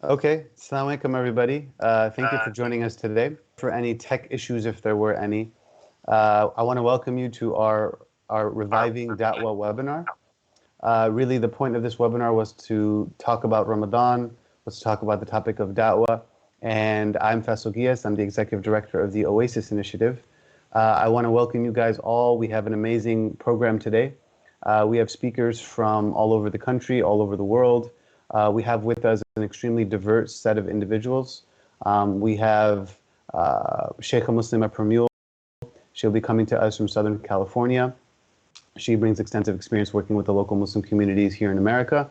Okay, Assalamu alaikum everybody. Thank you for joining us today. For any tech issues, if there were any, I want to welcome you to our Reviving Dawah webinar. Really, the point of this webinar was to talk about Ramadan, was to talk about the topic of Dawah, and I'm Faisal Gias, I'm the Executive Director of the Oasis Initiative. I want to welcome you guys all. We have an amazing program today. We have speakers from all over the country, all over the world. We have with us an extremely diverse set of individuals. We have Shaykh Muslema Purmul. She'll be coming to us from Southern California. She brings extensive experience working with the local Muslim communities here in America.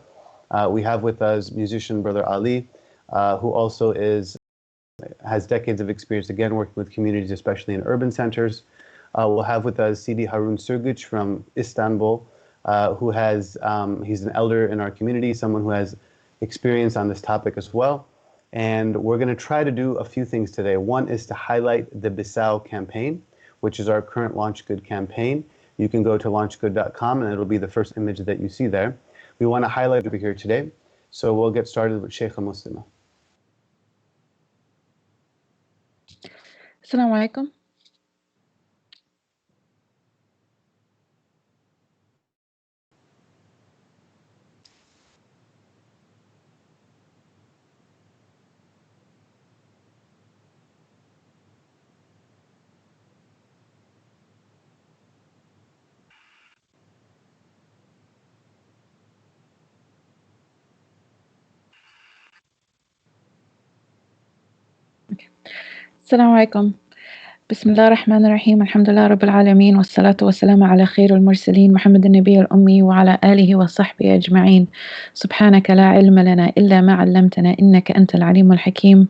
We have with us musician Brother Ali, who also has decades of experience, again, working with communities, especially in urban centers. We'll have with us Sidi Harun Sugich from Istanbul, who he's an elder in our community, someone who has experience on this topic as well. And we're going to try to do a few things today. One is to highlight the Bisau campaign, which is our current Launch Good campaign. You can go to launchgood.com and it'll be the first image that you see there. We want to highlight over here today. So we'll get started with Shaykh Muslema. Assalamu alaikum. Assalamu alaikum. Bismillah ar-Rahman ar-Rahim. Alhamdulillah Rabbil Alameen. Wassalatu wassalamu ala khairul mursaleen. Muhammad al-Nabi al-Ummi wa ala alihi wa sahbihi ajma'in. Subhanaka la ilma lana illa ma 'allamtana innaka antal alimul hakim.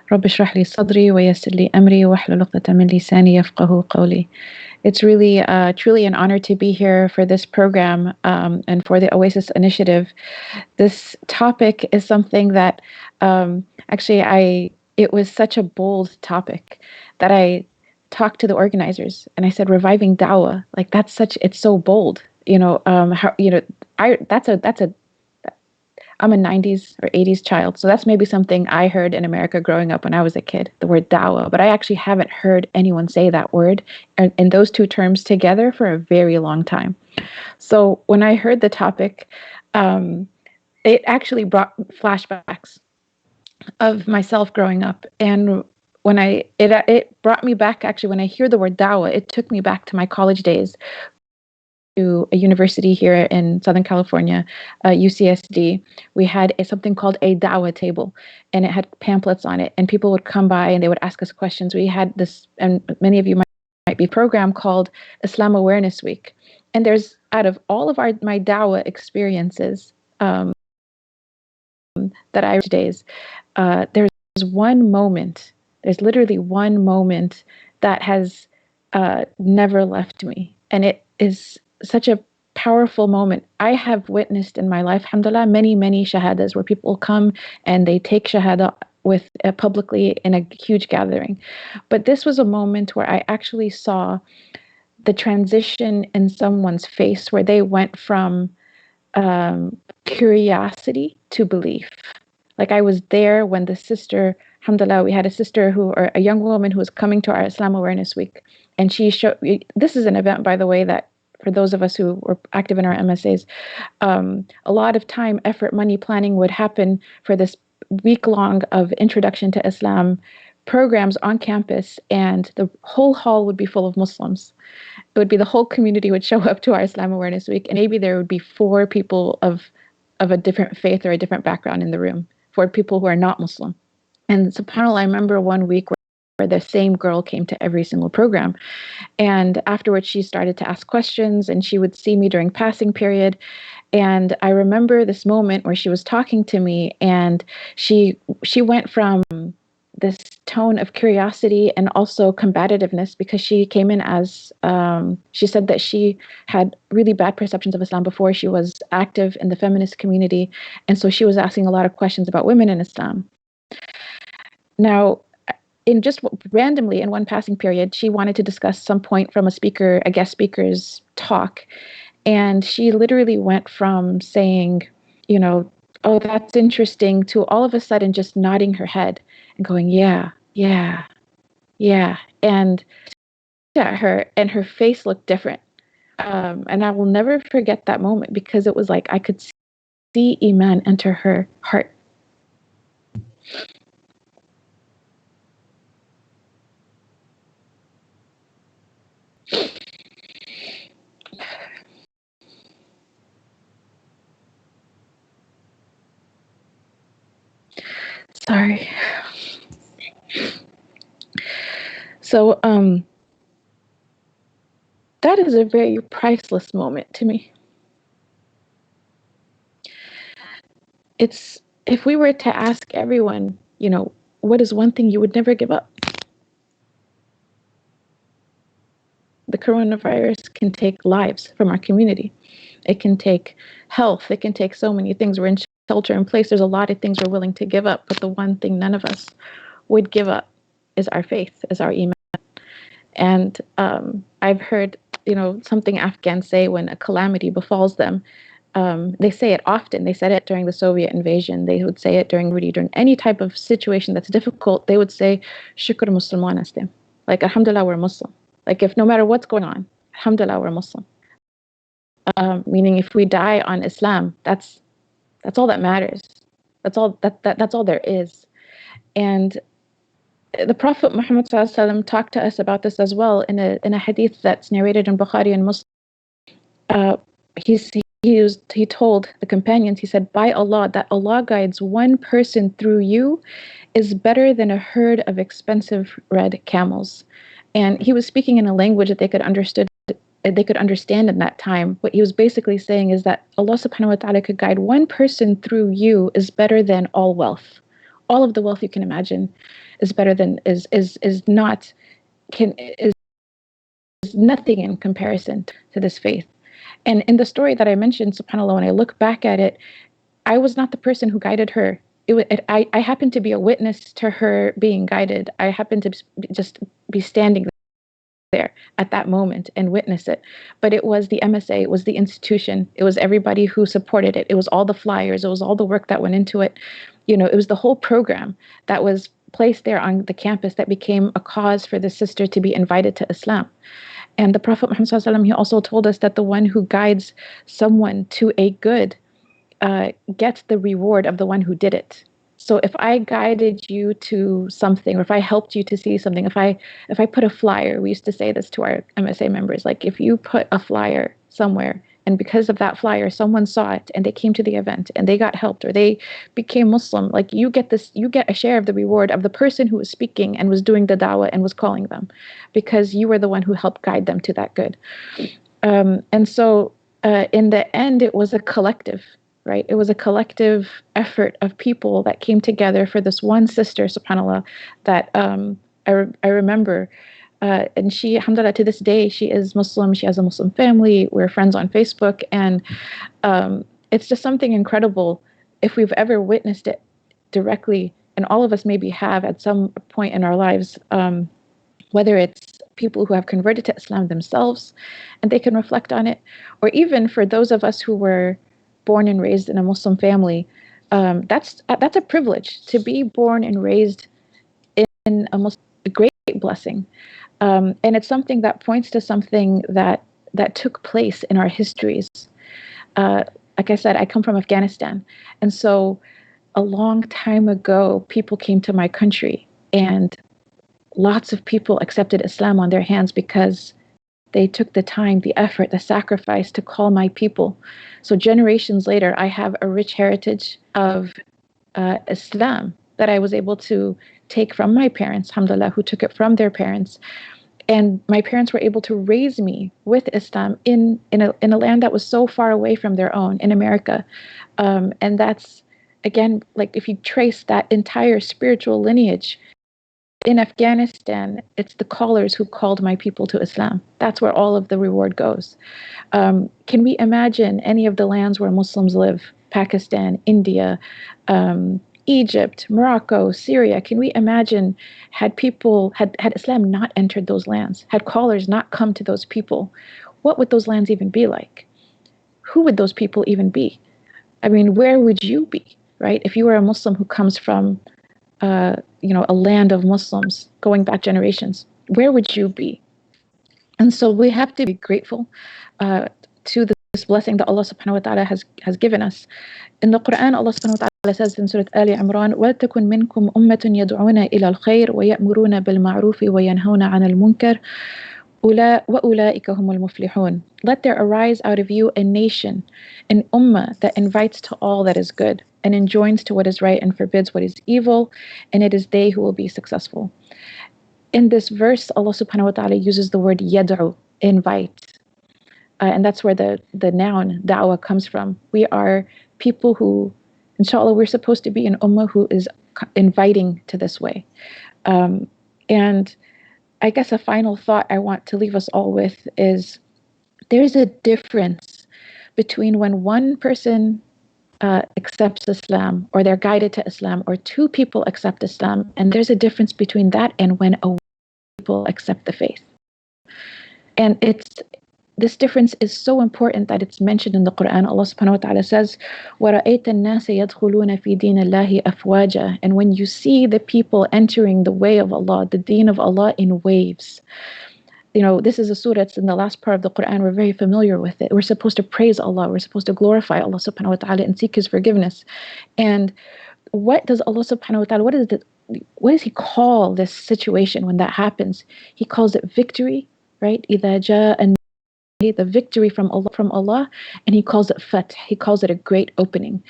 Rabbi shrah li sadri wa yassir li amri wa hlul 'uqdatan min lisani yafqahu qawli. It's really truly an honor to be here for this program and for the Oasis Initiative. This topic is something that it was such a bold topic that I talked to the organizers and I said, reviving Dawah, like it's so bold, I'm a 90s or 80s child. So that's maybe something I heard in America growing up when I was a kid, the word Dawah, but I actually haven't heard anyone say that word and those two terms together for a very long time. So when I heard the topic, it actually brought flashbacks of myself growing up. And when it brought me back, actually, when I hear the word Dawah, it took me back to my college days, to a university here in Southern California, UCSD. We had something called a Dawah table, and it had pamphlets on it, and people would come by and they would ask us questions. We had this, and many of you might be program called Islam Awareness Week. And there's, out of all of my Dawah experiences, that I days, there's literally one moment that has never left me. And it is such a powerful moment. I have witnessed in my life, alhamdulillah, many, many shahadas where people come and they take shahada with publicly in a huge gathering. But this was a moment where I actually saw the transition in someone's face where they went from curiosity to belief. Like I was there when the sister, alhamdulillah, we had a sister or a young woman who was coming to our Islam Awareness Week. And she showed, this is an event, by the way, that for those of us who were active in our MSAs, a lot of time, effort, money, planning would happen for this week-long of Introduction to Islam programs on campus, and the whole hall would be full of Muslims. It would be the whole community would show up to our Islam Awareness Week, and maybe there would be 4 people of a different faith or a different background in the room, 4 people who are not Muslim. And subhanAllah, I remember one week where the same girl came to every single program. And afterwards, she started to ask questions, and she would see me during passing period. And I remember this moment where she was talking to me, and she went from this tone of curiosity and also combativeness, because she came in as, she said that she had really bad perceptions of Islam before. She was active in the feminist community. And so she was asking a lot of questions about women in Islam. Now, in just randomly in one passing period, she wanted to discuss some point from a guest speaker's talk. And she literally went from saying, oh, that's interesting, to all of a sudden just nodding her head and going, yeah, yeah, yeah. And at her, and her face looked different. And I will never forget that moment, because it was like I could see Iman enter her heart. Sorry. So that is a very priceless moment to me. It's, if we were to ask everyone, you know, what is one thing you would never give up? The coronavirus can take lives from our community. It can take health. It can take so many things. We're in shelter in place. There's a lot of things we're willing to give up, but the one thing none of us would give up is our faith, is our iman. And I've heard, you know, something Afghans say when a calamity befalls them. They say it often. They said it during the Soviet invasion. They would say it during any type of situation that's difficult. They would say, "Shukr Musliman astim," like Alhamdulillah, we're Muslim. Like, if no matter what's going on, Alhamdulillah, we're Muslim. Meaning, if we die on Islam, that's all that matters. That's all there is. And the Prophet Muhammad talked to us about this as well in a hadith that's narrated in Bukhari and Muslim. He told the companions, he said, "By Allah, that Allah guides one person through you is better than a herd of expensive red camels." And he was speaking in a language that they could understand in that time. What he was basically saying is that Allah subhanahu wa ta'ala could guide one person through you is better than all wealth. All of the wealth you can imagine is better than is nothing in comparison to this faith. And in the story that I mentioned, subhanAllah, when I look back at it, I was not the person who guided her. I happened to be a witness to her being guided. I happened to just be standing there at that moment and witness it. But it was the MSA, it was the institution, it was everybody who supported it. It was all the flyers, it was all the work that went into it. You know, it was the whole program that was placed there on the campus that became a cause for the sister to be invited to Islam. And the Prophet Muhammad ﷺ, he also told us that the one who guides someone to a good gets the reward of the one who did it. So if I guided you to something, or if I helped you to see something, if I put a flyer, we used to say this to our MSA members, like, if you put a flyer somewhere, and because of that flyer, someone saw it and they came to the event and they got helped, or they became Muslim, like, you get a share of the reward of the person who was speaking and was doing the dawah and was calling them, because you were the one who helped guide them to that good. And so in the end, it was a collective, right? It was a collective effort of people that came together for this one sister, subhanAllah, that I remember. And she, alhamdulillah, to this day, she is Muslim. She has a Muslim family. We're friends on Facebook. And it's just something incredible if we've ever witnessed it directly. And all of us maybe have at some point in our lives, whether it's people who have converted to Islam themselves and they can reflect on it, or even for those of us who were born and raised in a Muslim family, that's a privilege to be born and raised in a Muslim, a great blessing. And it's something that points to something that took place in our histories. Like I said, I come from Afghanistan. And so a long time ago, people came to my country, and lots of people accepted Islam on their hands because they took the time, the effort, the sacrifice to call my people. So generations later, I have a rich heritage of Islam that I was able to take from my parents, alhamdulillah, who took it from their parents. And my parents were able to raise me with Islam in a land that was so far away from their own, in America. And that's, again, like, if you trace that entire spiritual lineage, in Afghanistan, it's the callers who called my people to Islam. That's where all of the reward goes. Can we imagine any of the lands where Muslims live? Pakistan, India, Egypt, Morocco, Syria. Can we imagine had Islam not entered those lands, had callers not come to those people, what would those lands even be like? Who would those people even be? I mean, where would you be, right? If you were a Muslim who comes from, a land of Muslims going back generations, where would you be? And so we have to be grateful to this blessing that Allah subhanahu wa ta'ala has given us. In the Quran, Allah subhanahu wa ta'ala says in Surah Ali Imran, وَلْتَكُنْ مِنْكُمْ أُمَّةٌ يَدْعُونَ إِلَى الْخَيْرِ وَيَأْمُرُونَ بِالْمَعْرُوفِ وَيَنْهَوْنَ عَنِ الْمُنْكَرِ وَأُولَٰئِكَ هُمُ الْمُفْلِحُونَ. Let there arise out of you a nation, an ummah that invites to all that is good and enjoins to what is right and forbids what is evil, and it is they who will be successful. In this verse, Allah subhanahu wa ta'ala uses the word yad'u, invite. And that's where the noun da'wah comes from. We are people who, inshallah, we're supposed to be an ummah who is inviting to this way. And I guess a final thought I want to leave us all with is there's a difference between when one person accepts Islam, or they're guided to Islam, or two people accept Islam, and there's a difference between that and when people accept the faith. And this difference is so important that it's mentioned in the Quran. Allah subhanahu wa ta'ala says, وَرَأَيْتَ النَّاسَ يَدْخُلُونَ فِي دِينِ اللَّهِ أَفْوَاجًا. And when you see the people entering the way of Allah, the deen of Allah, in waves. This is a surah, it's in the last part of the Quran. We're very familiar with it. We're supposed to praise Allah. We're supposed to glorify Allah subhanahu wa ta'ala and seek His forgiveness. And what does Allah subhanahu wa ta'ala, what does He call this situation when that happens? He calls it victory, right? إِذَا جَاءَ the victory from Allah, and He calls it fath. He calls it a great opening.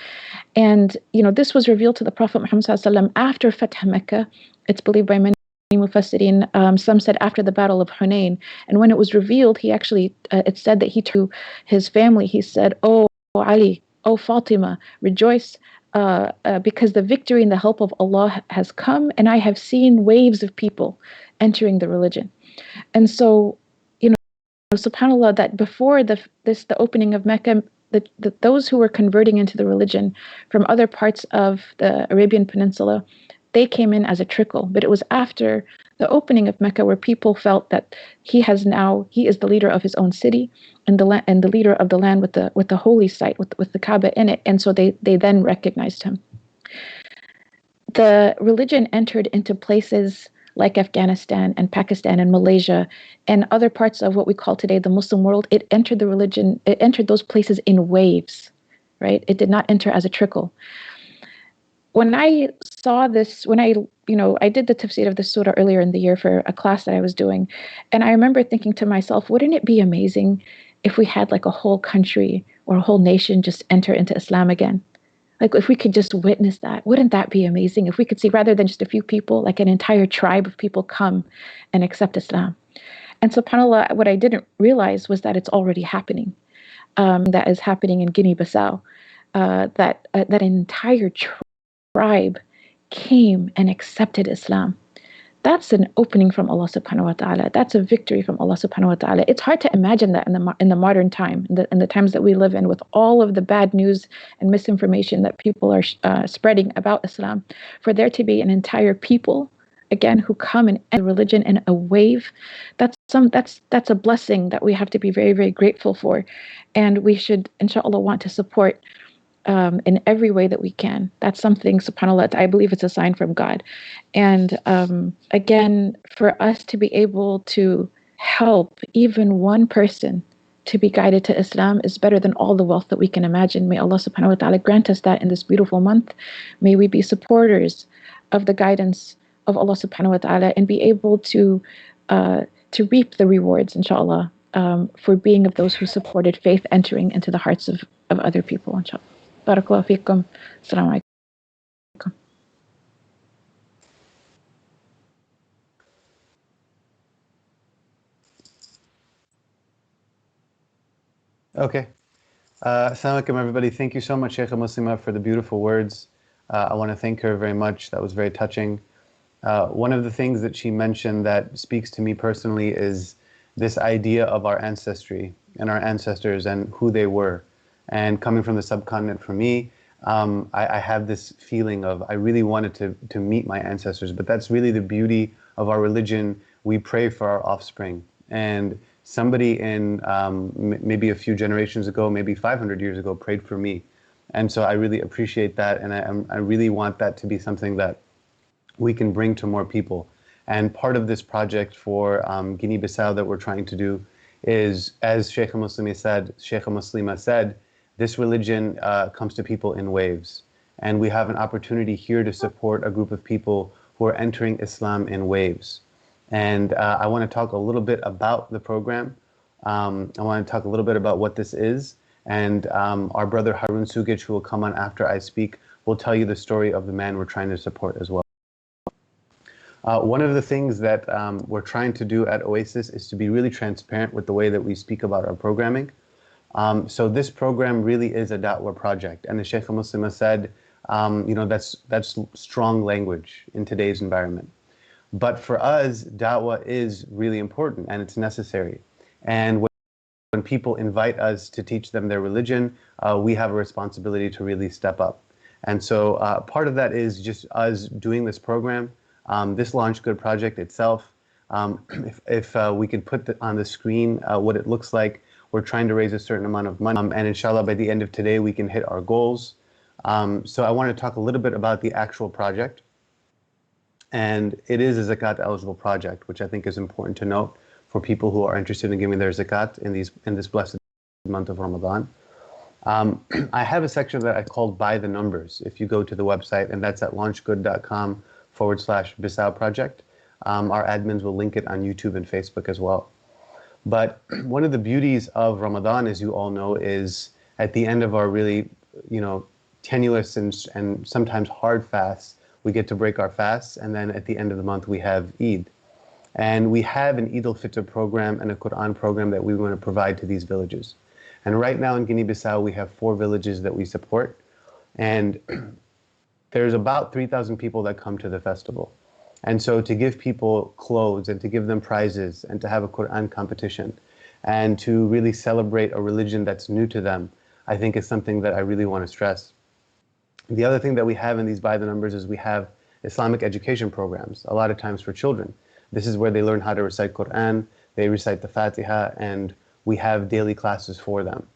And this was revealed to the Prophet Muhammad ﷺ after Fath Mecca. It's believed by many Mufassirin. Some said after the Battle of Hunain. And when it was revealed, he actually, it said that he to his family, he said, "Oh Ali, oh Fatima, rejoice because the victory and the help of Allah has come, and I have seen waves of people entering the religion." And so, subhanAllah, that before the opening of Mecca, those who were converting into the religion from other parts of the Arabian Peninsula, they came in as a trickle. But it was after the opening of Mecca where people felt that he is the leader of his own city and the leader of the land with the holy site, with the Kaaba in it. And so they then recognized him. The religion entered into places like Afghanistan and Pakistan and Malaysia and other parts of what we call today the Muslim world. It entered those places in waves, right? It did not enter as a trickle. When I saw this, I did the tafsir of the surah earlier in the year for a class that I was doing, and I remember thinking to myself, wouldn't it be amazing if we had like a whole country or a whole nation just enter into Islam again? Like if we could just witness that, wouldn't that be amazing? If we could see, rather than just a few people, like an entire tribe of people come and accept Islam. And subhanAllah, what I didn't realize was that it's already happening. That is happening in Guinea-Bissau. That an entire tribe came and accepted Islam. That's an opening from Allah subhanahu wa ta'ala. That's a victory from Allah subhanahu wa ta'ala. It's hard to imagine that in the modern time, in the times that we live in, with all of the bad news and misinformation that people are spreading about Islam, for there to be an entire people, again, who come and enter religion in a wave, that's a blessing that we have to be very, very grateful for. And we should, inshallah, want to support in every way that we can. That's something, subhanAllah, I believe it's a sign from God. And again, for us to be able to help even one person to be guided to Islam is better than all the wealth that we can imagine. May Allah subhanahu wa ta'ala grant us that in this beautiful month. May we be supporters of the guidance of Allah subhanahu wa ta'ala and be able to reap the rewards, inshallah, for being of those who supported faith entering into the hearts of other people, inshallah. Barakallahu feekum. Assalamu alaikum. Okay. Assalamu alaikum, everybody. Thank you so much, Shaykh Muslema, for the beautiful words. I want to thank her very much. That was very touching. One of the things that she mentioned that speaks to me personally is this idea of our ancestry and our ancestors and who they were. And coming from the subcontinent, for me, I have this feeling of I really wanted to meet my ancestors, but that's really the beauty of our religion. We pray for our offspring. And somebody in maybe a few generations ago, maybe 500 years ago, prayed for me. And so I really appreciate that, and I really want that to be something that we can bring to more people. And part of this project for Guinea-Bissau that we're trying to do is, as Shaykh Muslema said, this religion comes to people in waves. And we have an opportunity here to support a group of people who are entering Islam in waves. And I want to talk a little bit about the program. I want to talk a little bit about what this is. And our brother Harun Sugich, who will come on after I speak, will tell you the story of the man we're trying to support as well. One of the things that we're trying to do at Oasis is to be really transparent with the way that we speak about our programming. So this program really is a Dawah project. And as Shaykh Muslema said, that's strong language in today's environment. But for us, Dawah is really important and it's necessary. And when people invite us to teach them their religion, we have a responsibility to really step up. And so part of that is just us doing this program. This Launch Good project itself, if we could put on the screen what it looks like, we're trying to raise a certain amount of money, and inshallah by the end of today we can hit our goals. So I want to talk a little bit about the actual project, and it is a zakat eligible project, which I think is important to note for people who are interested in giving their zakat in this blessed month of Ramadan. I have a section that I called By the Numbers. If you go to the website, and that's at launchgood.com/Bissau project. Our admins will link it on YouTube and Facebook as well. But one of the beauties of Ramadan, as you all know, is at the end of our really, tenuous and sometimes hard fasts, we get to break our fasts, and then at the end of the month we have Eid. And we have an Eid al-Fitr program and a Quran program that we want to provide to these villages. And right now in Guinea-Bissau we have 4 villages that we support, and there's about 3,000 people that come to the festival. And so to give people clothes and to give them prizes and to have a Quran competition and to really celebrate a religion that's new to them, I think is something that I really want to stress. The other thing that we have in these By the Numbers is we have Islamic education programs, a lot of times for children. This is where they learn how to recite Quran, they recite the Fatiha, and we have daily classes for them.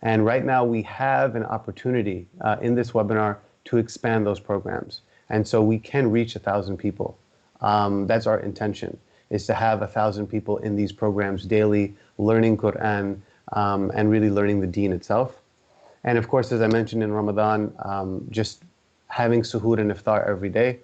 And right now we have an opportunity in this webinar to expand those programs. And so we can reach 1,000 people. That's our intention, is to have 1,000 people in these programs daily, learning Quran and really learning the deen itself. And of course, as I mentioned in Ramadan, just having suhoor and iftar every day.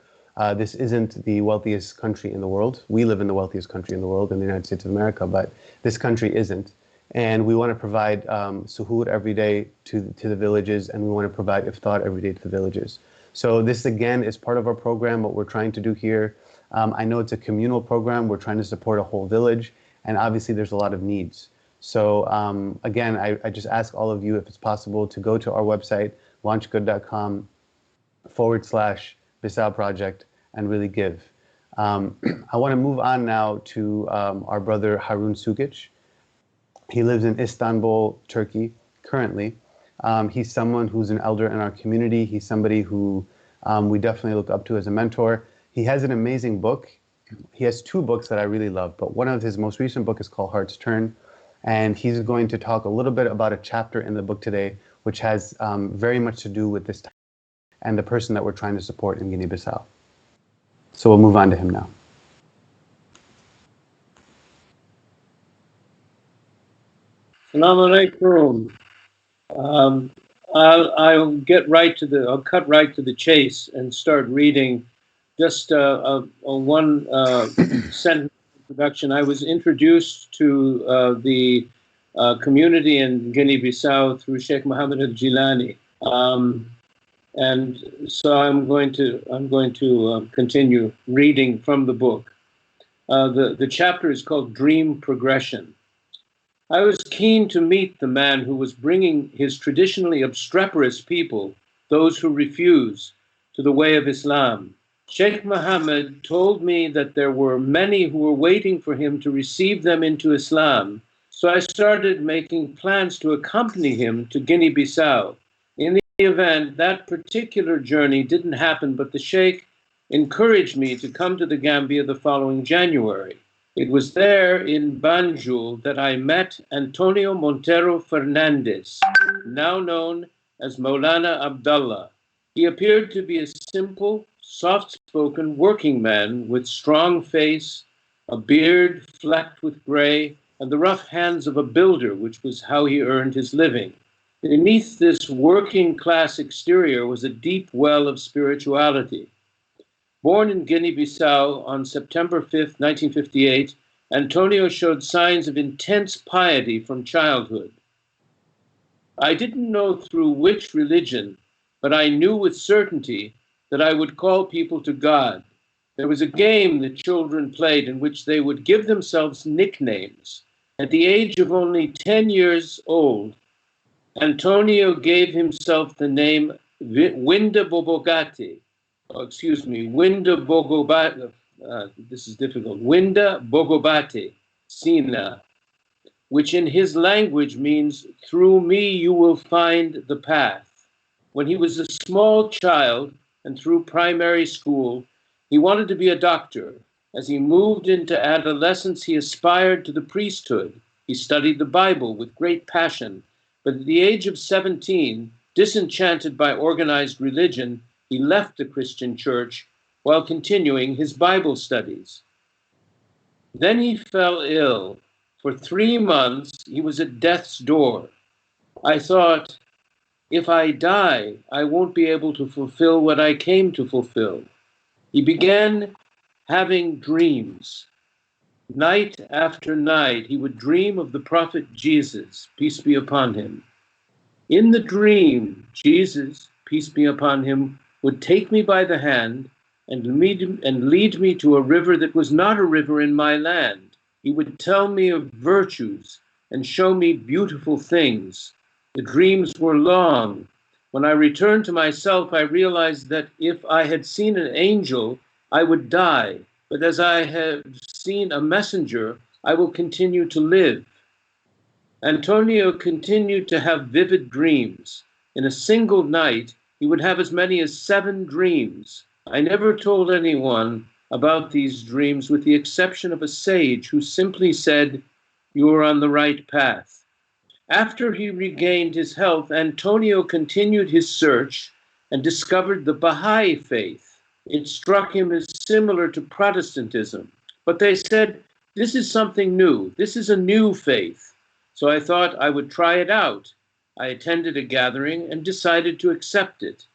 This isn't the wealthiest country in the world. We live in the wealthiest country in the world, in the United States of America, but this country isn't. And we want to provide suhoor every day to the villages, and we want to provide iftar every day to the villages. So this again is part of our program, what we're trying to do here. I know it's a communal program. We're trying to support a whole village, and obviously there's a lot of needs. So again, I just ask all of you, if it's possible, to go to our website, launchgood.com/Bissau project, and really give. I want to move on now to our brother Harun Sugich. He lives in Istanbul, Turkey, currently. He's someone who's an elder in our community. He's somebody who we definitely look up to as a mentor. He has an amazing book. He has 2 books that I really love, but one of his most recent book is called Heart's Turn. And he's going to talk a little bit about a chapter in the book today, which has very much to do with this time and the person that we're trying to support in Guinea-Bissau. So we'll move on to him now. Assalamu alaikum. I'll get right to I'll cut right to the chase and start reading just a one sentence introduction. I was introduced to the community in Guinea-Bissau through Sheikh Muhammad al-Jilani, and so I'm going to continue reading from the book. The chapter is called Dream Progression. I was keen to meet the man who was bringing his traditionally obstreperous people, those who refuse, to the way of Islam. Sheikh Muhammad told me that there were many who were waiting for him to receive them into Islam, so I started making plans to accompany him to Guinea-Bissau. In the event, that particular journey didn't happen, but the Sheikh encouraged me to come to the Gambia the following January. It was there in Banjul that I met Antonio Montero Fernandez, now known as Maulana Abdallah. He appeared to be a simple, soft-spoken working man with strong face, a beard flecked with gray, and the rough hands of a builder, which was how he earned his living. Beneath this working-class exterior was a deep well of spirituality. Born in Guinea-Bissau on September 5, 1958, Antonio showed signs of intense piety from childhood. I didn't know through which religion, but I knew with certainty that I would call people to God. There was a game that children played in which they would give themselves nicknames. At the age of only 10 years old, Antonio gave himself the name Winda Bogobati. Winda Bogobati. This is difficult. Winda Bogobati, Sina, which in his language means, through me you will find the path. When he was a small child and through primary school, he wanted to be a doctor. As he moved into adolescence, he aspired to the priesthood. He studied the Bible with great passion, but at the age of 17, disenchanted by organized religion, he left the Christian church while continuing his Bible studies. Then he fell ill. For 3 months, he was at death's door. I thought, if I die, I won't be able to fulfill what I came to fulfill. He began having dreams. Night after night, he would dream of the prophet Jesus, peace be upon him. In the dream, Jesus, peace be upon him, would take me by the hand and lead me to a river that was not a river in my land. He would tell me of virtues and show me beautiful things. The dreams were long. When I returned to myself, I realized that if I had seen an angel, I would die. But as I have seen a messenger, I will continue to live. Antonio continued to have vivid dreams. In a single night, he would have as many as 7 dreams. I never told anyone about these dreams, with the exception of a sage who simply said, "You are on the right path." After he regained his health, Antonio continued his search and discovered the Baha'i faith. It struck him as similar to Protestantism, but they said, this is something new. This is a new faith. So I thought I would try it out. I attended a gathering and decided to accept it.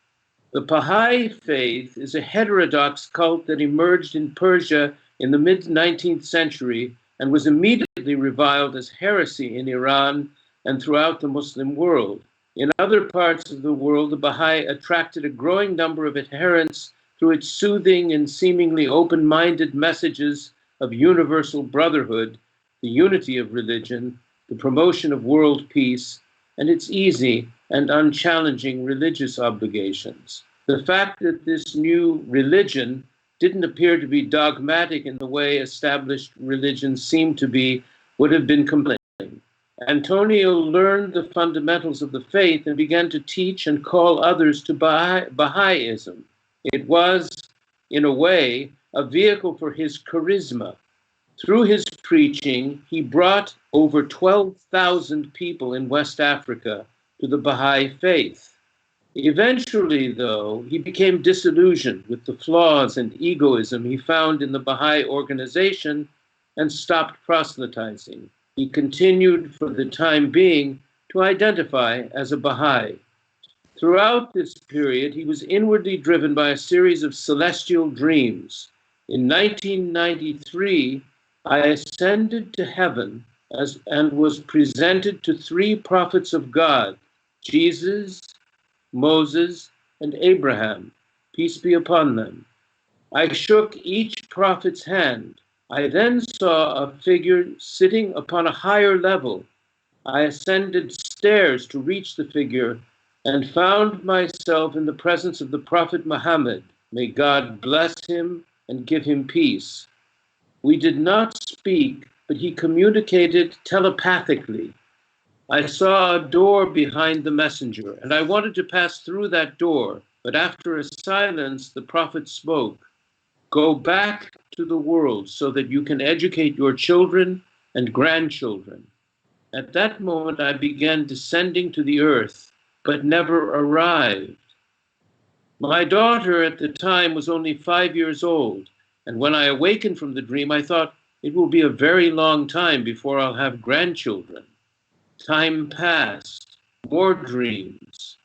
The Baha'i faith is a heterodox cult that emerged in Persia in the mid-19th century and was immediately reviled as heresy in Iran and throughout the Muslim world. In other parts of the world, the Baha'i attracted a growing number of adherents through its soothing and seemingly open-minded messages of universal brotherhood, the unity of religion, the promotion of world peace, and its easy and unchallenging religious obligations. The fact that this new religion didn't appear to be dogmatic in the way established religions seemed to be would have been compelling. Antonio learned the fundamentals of the faith and began to teach and call others to Baha'ism. It was, in a way, a vehicle for his charisma. Through his preaching, he brought over 12,000 people in West Africa to the Baha'i faith. Eventually, though, he became disillusioned with the flaws and egoism he found in the Baha'i organization and stopped proselytizing. He continued, for the time being, to identify as a Baha'i. Throughout this period, he was inwardly driven by a series of celestial dreams. In 1993, I ascended to heaven and was presented to 3 prophets of God, Jesus, Moses, and Abraham, peace be upon them. I shook each prophet's hand. I then saw a figure sitting upon a higher level. I ascended stairs to reach the figure and found myself in the presence of the Prophet Muhammad. May God bless him and give him peace. We did not speak, but he communicated telepathically. I saw a door behind the messenger, and I wanted to pass through that door, but after a silence, the Prophet spoke. Go back to the world so that you can educate your children and grandchildren. At that moment, I began descending to the earth, but never arrived. My daughter at the time was only 5 years old, and when I awakened from the dream, I thought it will be a very long time before I'll have grandchildren. Time passed, more dreams.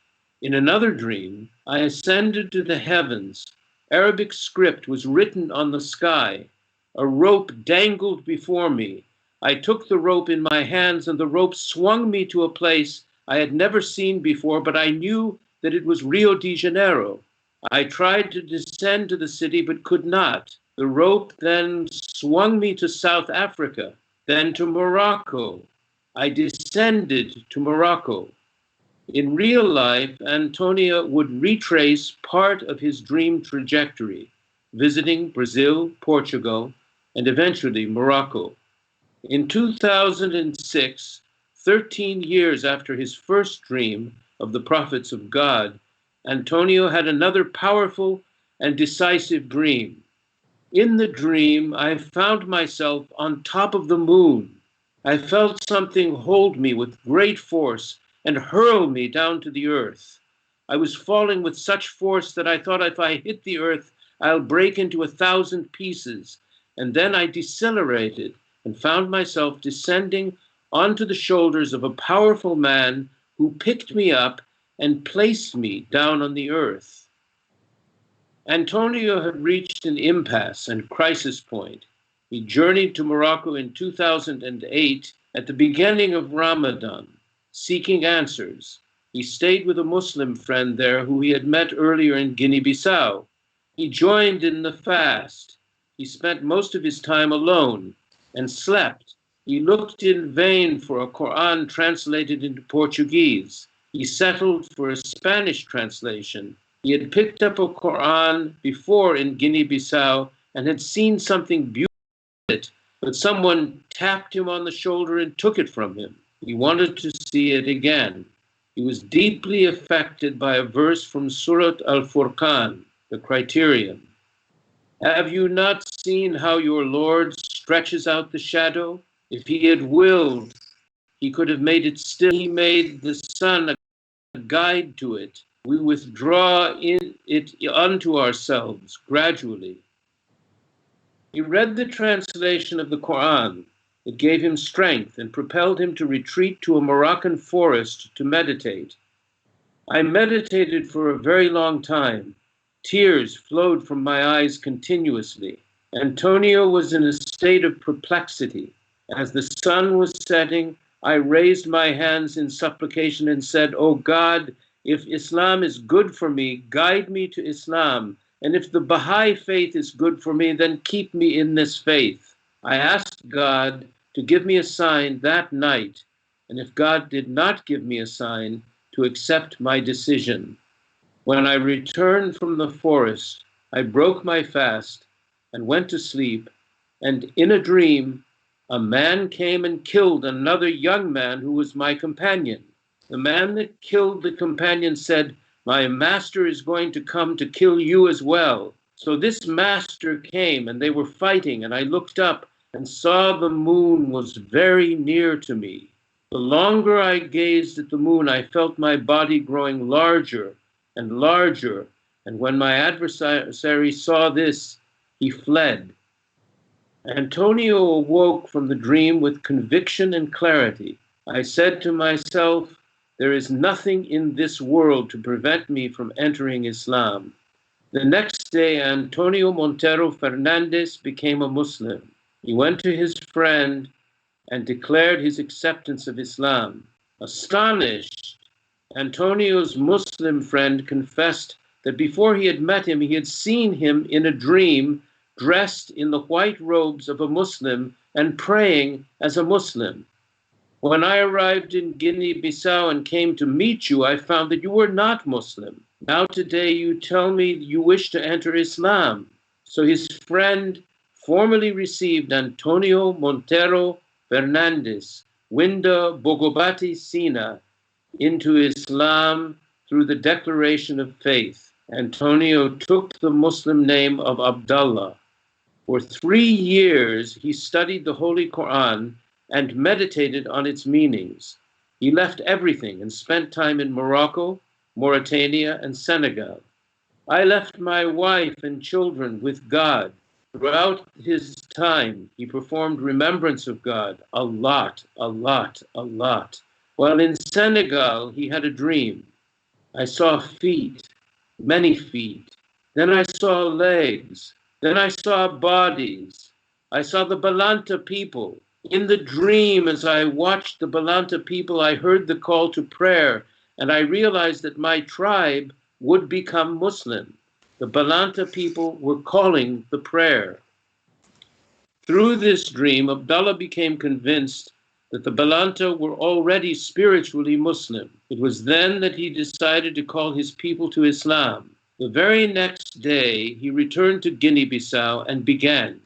In another dream, I ascended to the heavens. Arabic script was written on the sky. A rope dangled before me. I took the rope in my hands, and the rope swung me to a place I had never seen before, but I knew that it was Rio de Janeiro. I tried to descend to the city, but could not. The rope then swung me to South Africa, then to Morocco. I descended to Morocco. In real life, Antonio would retrace part of his dream trajectory, visiting Brazil, Portugal, and eventually Morocco. In 2006, 13 years after his first dream of the prophets of God, Antonio had another powerful and decisive dream. In the dream, I found myself on top of the moon. I felt something hold me with great force and hurl me down to the earth. I was falling with such force that I thought if I hit the earth, I'll break into 1,000 pieces. And then I decelerated and found myself descending onto the shoulders of a powerful man who picked me up and placed me down on the earth. Antonio had reached an impasse and crisis point. He journeyed to Morocco in 2008 at the beginning of Ramadan, seeking answers. He stayed with a Muslim friend there who he had met earlier in Guinea-Bissau. He joined in the fast. He spent most of his time alone and slept. He looked in vain for a Quran translated into Portuguese. He settled for a Spanish translation. He had picked up a Quran before in Guinea-Bissau and had seen something beautiful in it, but someone tapped him on the shoulder and took it from him. He wanted to see it again. He was deeply affected by a verse from Surat al-Furqan, the criterion. Have you not seen how your Lord stretches out the shadow? If he had willed, he could have made it still. He made the sun a guide to it. We withdraw in it unto ourselves gradually. He read the translation of the Quran. It gave him strength and propelled him to retreat to a Moroccan forest to meditate. I meditated for a very long time. Tears flowed from my eyes continuously. Antonio was in a state of perplexity. As the sun was setting, I raised my hands in supplication and said, "O God, if Islam is good for me, guide me to Islam. And if the Baha'i faith is good for me, then keep me in this faith." I asked God to give me a sign that night, and if God did not give me a sign, to accept my decision. When I returned from the forest, I broke my fast and went to sleep, and in a dream, a man came and killed another young man who was my companion. The man that killed the companion said, "My master is going to come to kill you as well." So this master came, and they were fighting, and I looked up and saw the moon was very near to me. The longer I gazed at the moon, I felt my body growing larger and larger, and when my adversary saw this, he fled. Antonio awoke from the dream with conviction and clarity. I said to myself, there is nothing in this world to prevent me from entering Islam. The next day, Antonio Montero Fernandez became a Muslim. He went to his friend and declared his acceptance of Islam. Astonished, Antonio's Muslim friend confessed that before he had met him, he had seen him in a dream dressed in the white robes of a Muslim and praying as a Muslim. When I arrived in Guinea-Bissau and came to meet you, I found that you were not Muslim. Now today you tell me you wish to enter Islam. So his friend formally received Antonio Montero Fernandez, Winda Bogobati Sina, into Islam through the declaration of faith. Antonio took the Muslim name of Abdullah. For 3 years, he studied the Holy Quran and meditated on its meanings. He left everything and spent time in Morocco, Mauritania, and Senegal. I left my wife and children with God. Throughout his time, he performed remembrance of God a lot, a lot, a lot. While in Senegal, he had a dream. I saw feet, many feet. Then I saw legs. Then I saw bodies. I saw the Balanta people. In the dream, as I watched the Balanta people, I heard the call to prayer, and I realized that my tribe would become Muslim. The Balanta people were calling the prayer. Through this dream, Abdullah became convinced that the Balanta were already spiritually Muslim. It was then that he decided to call his people to Islam. The very next day, he returned to Guinea-Bissau and began.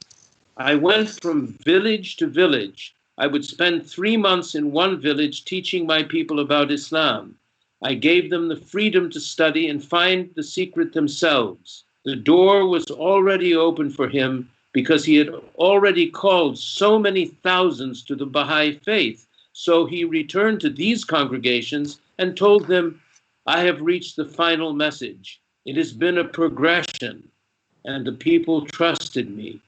I went from village to village. I would spend 3 months in one village teaching my people about Islam. I gave them the freedom to study and find the secret themselves. The door was already open for him because he had already called so many thousands to the Baha'i faith. So he returned to these congregations and told them, I have reached the final message. It has been a progression, and the people trusted me.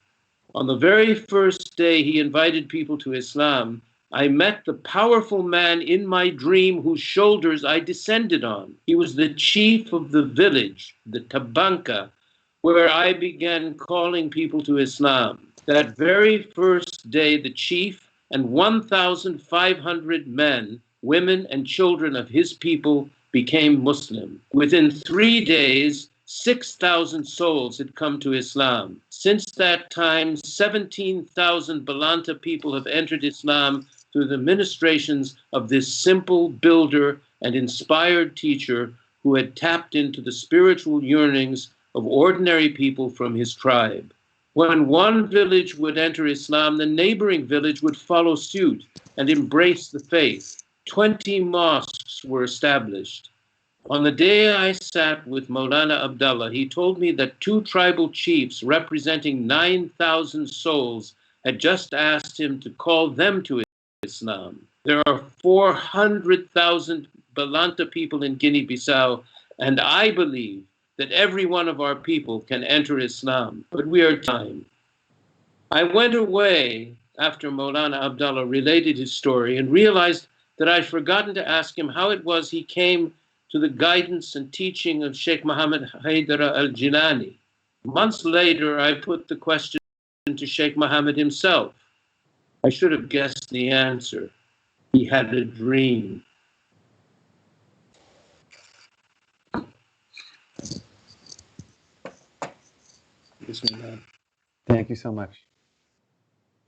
On the very first day he invited people to Islam, I met the powerful man in my dream whose shoulders I descended on. He was the chief of the village, the Tabanka, where I began calling people to Islam. That very first day, the chief and 1,500 men, women, and children of his people became Muslim. Within 3 days, 6,000 souls had come to Islam. Since that time, 17,000 Balanta people have entered Islam through the ministrations of this simple builder and inspired teacher who had tapped into the spiritual yearnings of ordinary people from his tribe. When one village would enter Islam, the neighboring village would follow suit and embrace the faith. 20 mosques were established. On the day I sat with Maulana Abdullah, he told me that 2 tribal chiefs representing 9,000 souls had just asked him to call them to Islam. There are 400,000 Balanta people in Guinea-Bissau, and I believe that every one of our people can enter Islam, but we are time. I went away after Maulana Abdullah related his story and realized that I'd forgotten to ask him how it was he came to the guidance and teaching of Sheikh Muhammad Haidara al-Jilani. Months later, I put the question to Sheikh Muhammad himself. I should have guessed the answer. He had a dream. Thank you so much.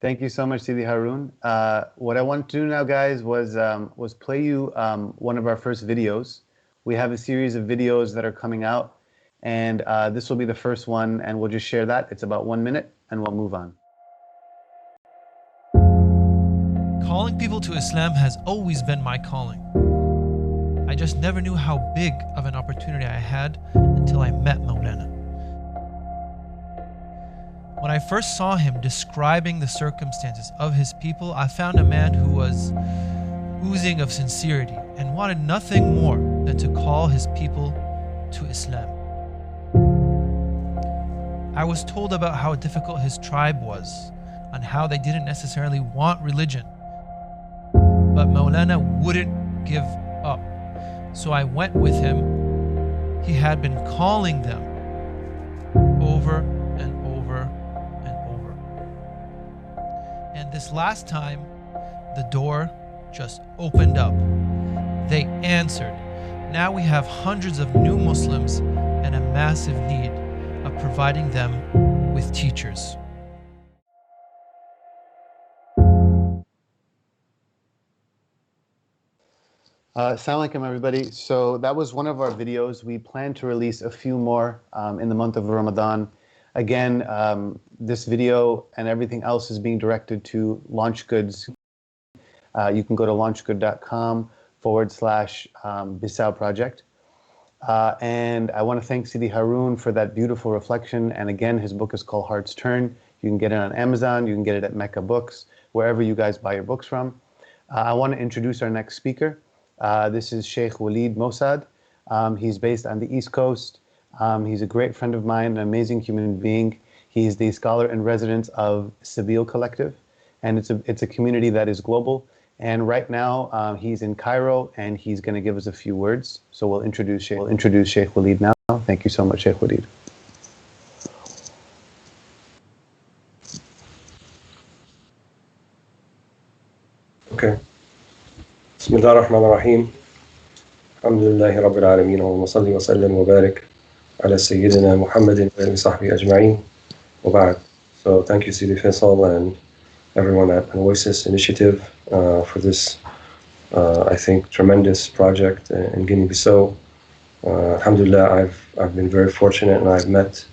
Thank you so much, Sidi Haroon. What I want to do now, guys, was play you one of our first videos. We have a series of videos that are coming out, and this will be the first one, and we'll just share that. It's about 1 minute, and we'll move on. Calling people to Islam has always been my calling. I just never knew how big of an opportunity I had until I met Maulana. When I first saw him describing the circumstances of his people, I found a man who was oozing of sincerity and wanted nothing more than to call his people to Islam. I was told about how difficult his tribe was and how they didn't necessarily want religion. But Maulana wouldn't give up. So I went with him. He had been calling them over and over and over. And this last time, the door just opened up. They answered. Now we have hundreds of new Muslims and a massive need of providing them with teachers. Assalamu alaikum, everybody. So that was one of our videos. We plan to release a few more in the month of Ramadan. Again, this video and everything else is being directed to Launch Goods. You can go to launchgood.com/Bissau project. And I want to thank Sidi Haroon for that beautiful reflection. And again, his book is called Heart's Turn. You can get it on Amazon. You can get it at Mecca Books, wherever you guys buy your books from. I want to introduce our next speaker. This is Shaykh Walead Mosaad. He's based on the East Coast. He's a great friend of mine, an amazing human being. He's the scholar in residence of Sabil Collective, and it's a community that is global. And right now, he's in Cairo, and he's going to give us a few words. So we'll introduce Shaykh Walead now. Thank you so much, Shaykh Walead. Okay. Bismillah ar-Rahman ar-Rahim. Alhamdulillahi Rabbil Alameen. Allahumma salli wa sallim wa barik ala Sayyidina Muhammadin wa alihi sahbihi ajma'in. Wa ba'd. So thank you, Sidi Faisal, and everyone at Oasis Initiative for this, I think, tremendous project in Guinea-Bissau. Alhamdulillah, I've been very fortunate, and I've met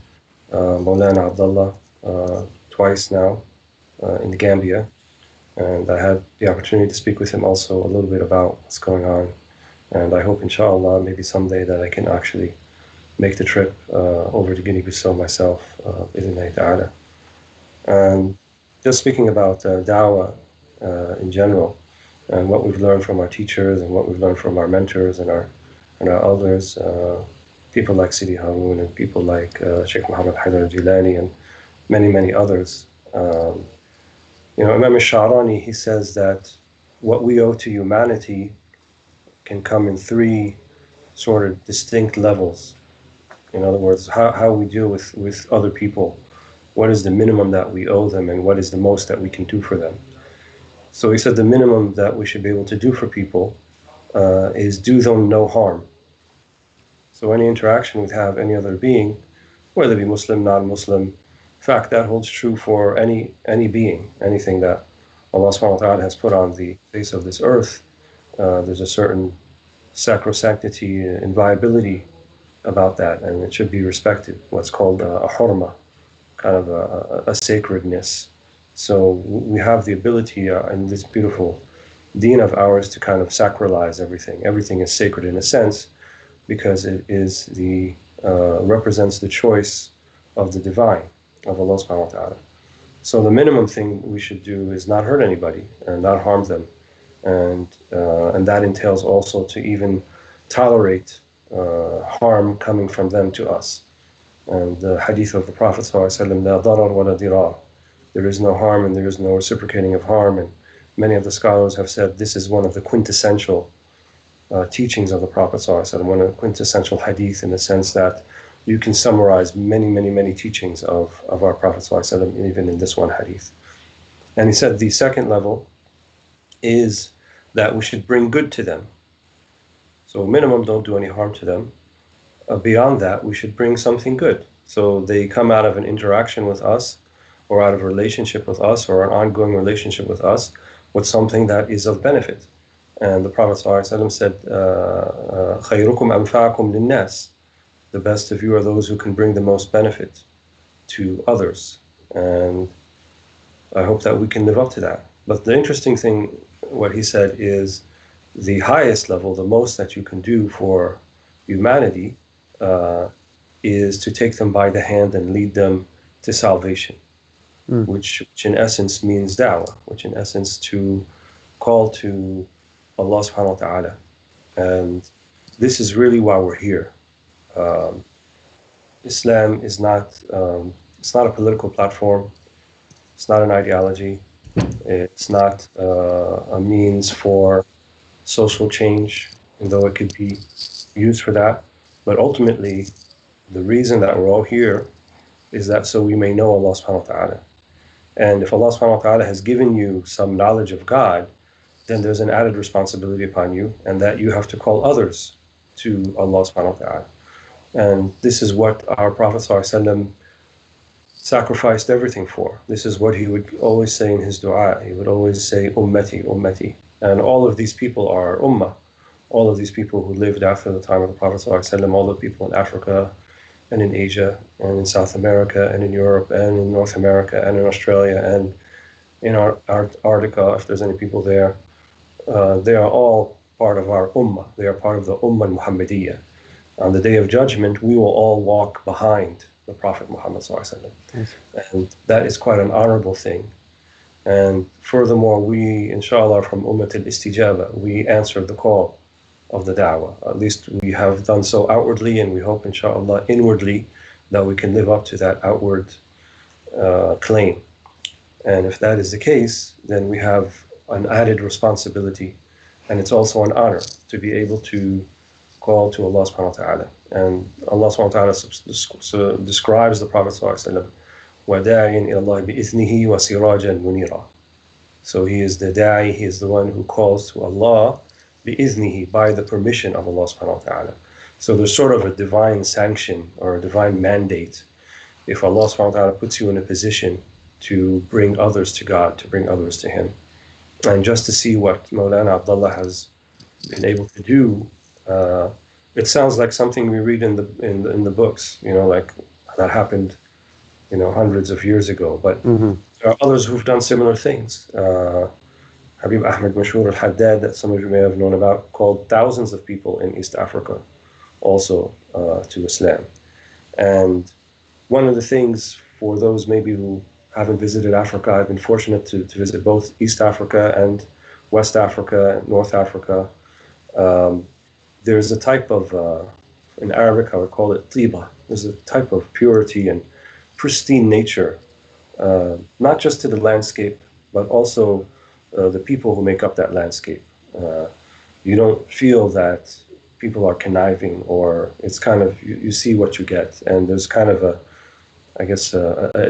Maulana Abd Allah twice now in the Gambia. And I had the opportunity to speak with him also a little bit about what's going on. And I hope, inshallah, maybe someday that I can actually make the trip over to Guinea-Bissau myself, Idhnillahi ta'ala. And just speaking about Dawah in general, and what we've learned from our teachers and what we've learned from our mentors and our elders, people like Sidi Harun and people like Shaykh Muhammad Haidar Jilani and many, many others. Imam al-Sha'rani, he says that what we owe to humanity can come in three sort of distinct levels. In other words, how we deal with other people. What is the minimum that we owe them, and what is the most that we can do for them? So he said the minimum that we should be able to do for people is do them no harm. So any interaction we have any other being, whether it be Muslim, non-Muslim, in fact, that holds true for any being, anything that Allah subhanahu wa ta'ala has put on the face of this earth. There's a certain sacrosanctity, inviolability about that, and it should be respected, what's called a hurma, kind of a sacredness. So we have the ability in this beautiful deen of ours to kind of sacralize everything. Everything is sacred in a sense because it is represents the choice of the divine, of Allah subhanahu wa ta'ala. So the minimum thing we should do is not hurt anybody and not harm them. And that entails also to even tolerate harm coming from them to us. And the hadith of the Prophet ﷺ, la darar wa la dirar. There is no harm and there is no reciprocating of harm. And many of the scholars have said this is one of the quintessential teachings of the Prophet ﷺ, one of the quintessential hadith, in the sense that you can summarize many, many, many teachings of our Prophet ﷺ, even in this one hadith. And he said the second level is that we should bring good to them. So minimum, don't do any harm to them. Beyond that, we should bring something good. So they come out of an interaction with us, or out of a relationship with us, or an ongoing relationship with us, with something that is of benefit. And the Prophet ﷺ said, خَيْرُكُمْ أَنْفَعَكُمْ لِلنَّاسِ. The best of you are those who can bring the most benefit to others. And I hope that we can live up to that. But the interesting thing, what he said, is the highest level, the most that you can do for humanity, is to take them by the hand and lead them to salvation, which in essence means da'wah, which in essence to call to Allah subhanahu wa ta'ala. And this is really why we're here. Islam is not, it's not a political platform, it's not an ideology, it's not a means for social change, though it could be used for that. But ultimately, the reason that we're all here is that so we may know Allah subhanahu wa ta'ala. And if Allah subhanahu wa ta'ala has given you some knowledge of God, then there's an added responsibility upon you, and that you have to call others to Allah subhanahu wa ta'ala. And this is what our Prophet ﷺ sacrificed everything for. This is what he would always say in his dua. He would always say, Ummati, Ummati. And all of these people are Ummah. All of these people who lived after the time of the Prophet ﷺ, all the people in Africa and in Asia and in South America and in Europe and in North America and in Australia and in Antarctica, if there's any people there, they are all part of our Ummah. They are part of the Ummah Muhammadiyah. On the Day of Judgment, we will all walk behind the Prophet Muhammad ﷺ. And that is quite an honorable thing. And furthermore, we, inshallah, from Ummat al-Istijaba, we answer the call of the da'wah. At least we have done so outwardly, and we hope, inshallah, inwardly, that we can live up to that outward claim. And if that is the case, then we have an added responsibility, and it's also an honor to be able to call to Allah subhanahu wa ta'ala. And Allah subhanahu wa ta'ala describes the Prophet sallallahu alaihi wasallam, وَدَاعٍ إِلَى اللَّهِ بِإِذْنِهِ وَسِرَاجًا مُنِيرًا. So he is the da'i, he is the one who calls to Allah بِإِذْنِهِ, by the permission of Allah subhanahu wa ta'ala. So there's sort of a divine sanction or a divine mandate if Allah subhanahu wa ta'ala puts you in a position to bring others to God, to bring others to Him. And just to see what Mawlana Abdullah has been able to do, it sounds like something we read in the books, like that happened, hundreds of years ago. But there are others who've done similar things. Habib Ahmed Mashhur al-Haddad, that some of you may have known about, called thousands of people in East Africa also to Islam. And one of the things, for those maybe who haven't visited Africa, I've been fortunate to visit both East Africa and West Africa, North Africa. There's a type of, in Arabic I would call it tiba. There's a type of purity and pristine nature, not just to the landscape, but also the people who make up that landscape. You don't feel that people are conniving, or it's kind of, you see what you get, and there's kind of a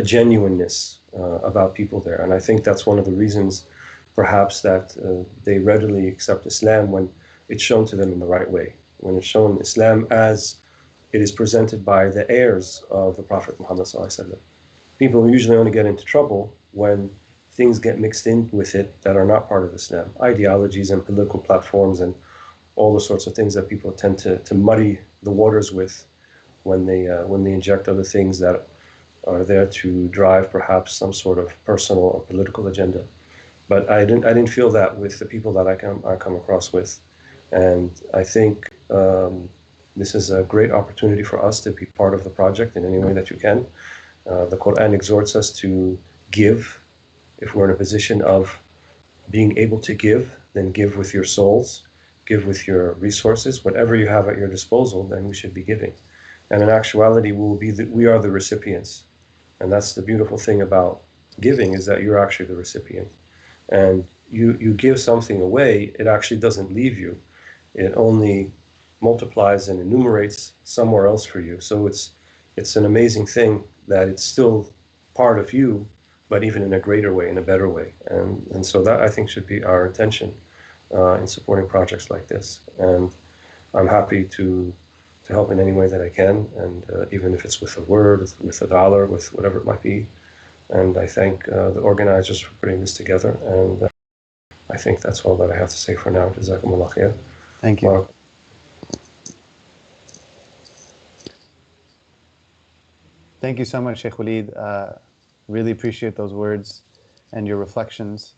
genuineness about people there. And I think that's one of the reasons, perhaps, that they readily accept Islam when it's shown to them in the right way, when it's shown Islam as it is presented by the heirs of the Prophet Muhammad ﷺ. People usually only get into trouble when things get mixed in with it that are not part of Islam. Ideologies and political platforms and all the sorts of things that people tend to muddy the waters with when they inject other things that are there to drive perhaps some sort of personal or political agenda. But I didn't feel that with the people that I come across with. And I think this is a great opportunity for us to be part of the project in any way that you can. The Quran exhorts us to give. If we're in a position of being able to give, then give with your souls, give with your resources, whatever you have at your disposal, then we should be giving. And in actuality, we are the recipients. And that's the beautiful thing about giving, is that you're actually the recipient. And you give something away, it actually doesn't leave you. It only multiplies and enumerates somewhere else for you. So it's an amazing thing that it's still part of you, but even in a greater way, in a better way. And so that, I think, should be our intention in supporting projects like this. And I'm happy to help in any way that I can, and even if it's with a word, with $1, with whatever it might be. And I thank the organizers for putting this together, and I think that's all that I have to say for now. Jazakumullah khair. Thank you. Thank you so much, Shaykh Walead. Really appreciate those words and your reflections.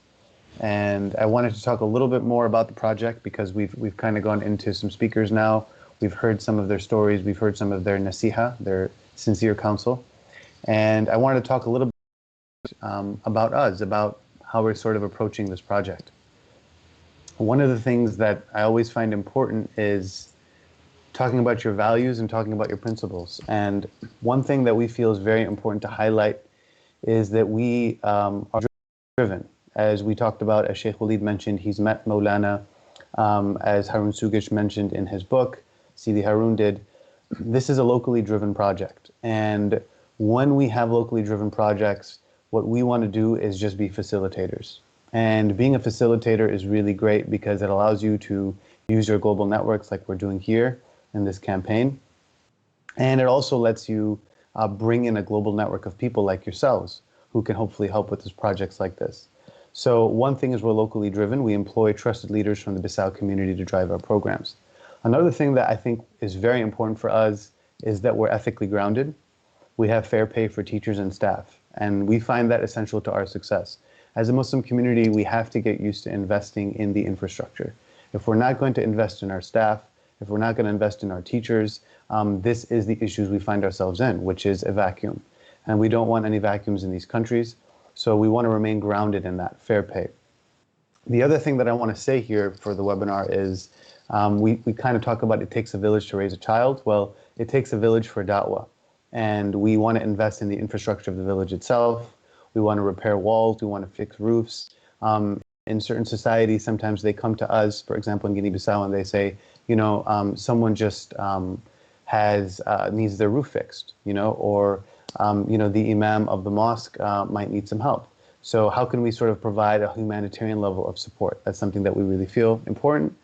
And I wanted to talk a little bit more about the project, because we've kind of gone into some speakers now. We've heard some of their stories. We've heard some of their nasiha, their sincere counsel. And I wanted to talk a little bit about us, about how we're sort of approaching this project. One of the things that I always find important is talking about your values and talking about your principles. And one thing that we feel is very important to highlight is that we are driven. As we talked about, as Shaykh Walead mentioned, he's met Maulana, as Harun Sugich mentioned in his book, Sidi Harun did. This is a locally driven project. And when we have locally driven projects, what we want to do is just be facilitators. And being a facilitator is really great, because it allows you to use your global networks like we're doing here in this campaign. And it also lets you bring in a global network of people like yourselves who can hopefully help with these projects like this. So one thing is we're locally driven. We employ trusted leaders from the Bissau community to drive our programs. Another thing that I think is very important for us is that we're ethically grounded. We have fair pay for teachers and staff, and we find that essential to our success. As a Muslim community, we have to get used to investing in the infrastructure. If we're not going to invest in our staff, if we're not going to invest in our teachers, this is the issues we find ourselves in, which is a vacuum. And we don't want any vacuums in these countries, so we want to remain grounded in that fair pay. The other thing that I want to say here for the webinar is We kind of talk about it takes a village to raise a child. Well, it takes a village for da'wah. And we want to invest in the infrastructure of the village itself. We want to repair walls. We want to fix roofs. In certain societies, sometimes they come to us, for example, in Guinea-Bissau, and they say, someone just needs their roof fixed, or, the imam of the mosque might need some help. So how can we sort of provide a humanitarian level of support? That's something that we really feel important.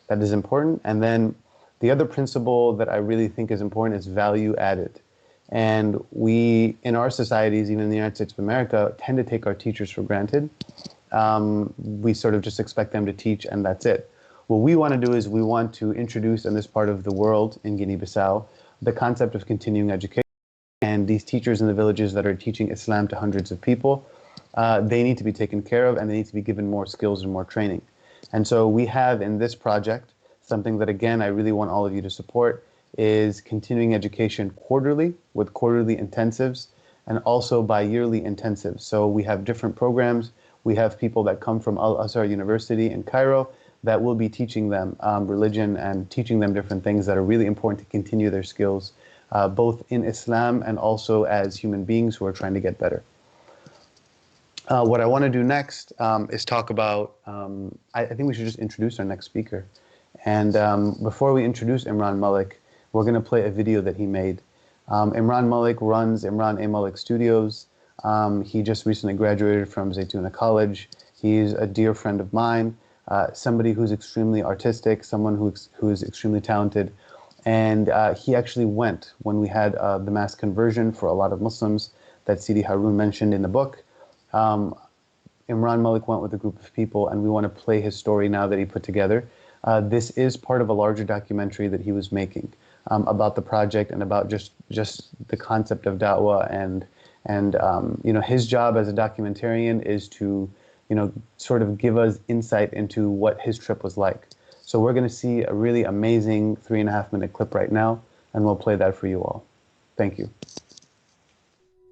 That is important. And then the other principle that I really think is important is value added. And we, in our societies, even in the United States of America, tend to take our teachers for granted. We sort of just expect them to teach and that's it. What we want to do is we want to introduce in this part of the world, in Guinea-Bissau, the concept of continuing education. And these teachers in the villages that are teaching Islam to hundreds of people, they need to be taken care of and they need to be given more skills and more training. And so we have in this project, something that again I really want all of you to support, is continuing education quarterly with quarterly intensives and also bi-yearly intensives. So we have different programs. We have people that come from Al-Azhar University in Cairo that will be teaching them religion and teaching them different things that are really important to continue their skills, both in Islam and also as human beings who are trying to get better. What I want to do next is talk about, I think we should just introduce our next speaker. And before we introduce Imran Malik, we're going to play a video that he made. Imran Malik runs Imran A. Malik Studios. He just recently graduated from Zaytuna College. He's a dear friend of mine, somebody who's extremely artistic, someone who is extremely talented. And he actually went when we had the mass conversion for a lot of Muslims that Sidi Harun mentioned in the book. Imran Malik went with a group of people, and we want to play his story now that he put together. This is part of a larger documentary that he was making about the project and about just the concept of da'wah and his job as a documentarian is to sort of give us insight into what his trip was like. So we're going to see a really amazing 3.5-minute clip right now, and we'll play that for you all. Thank you.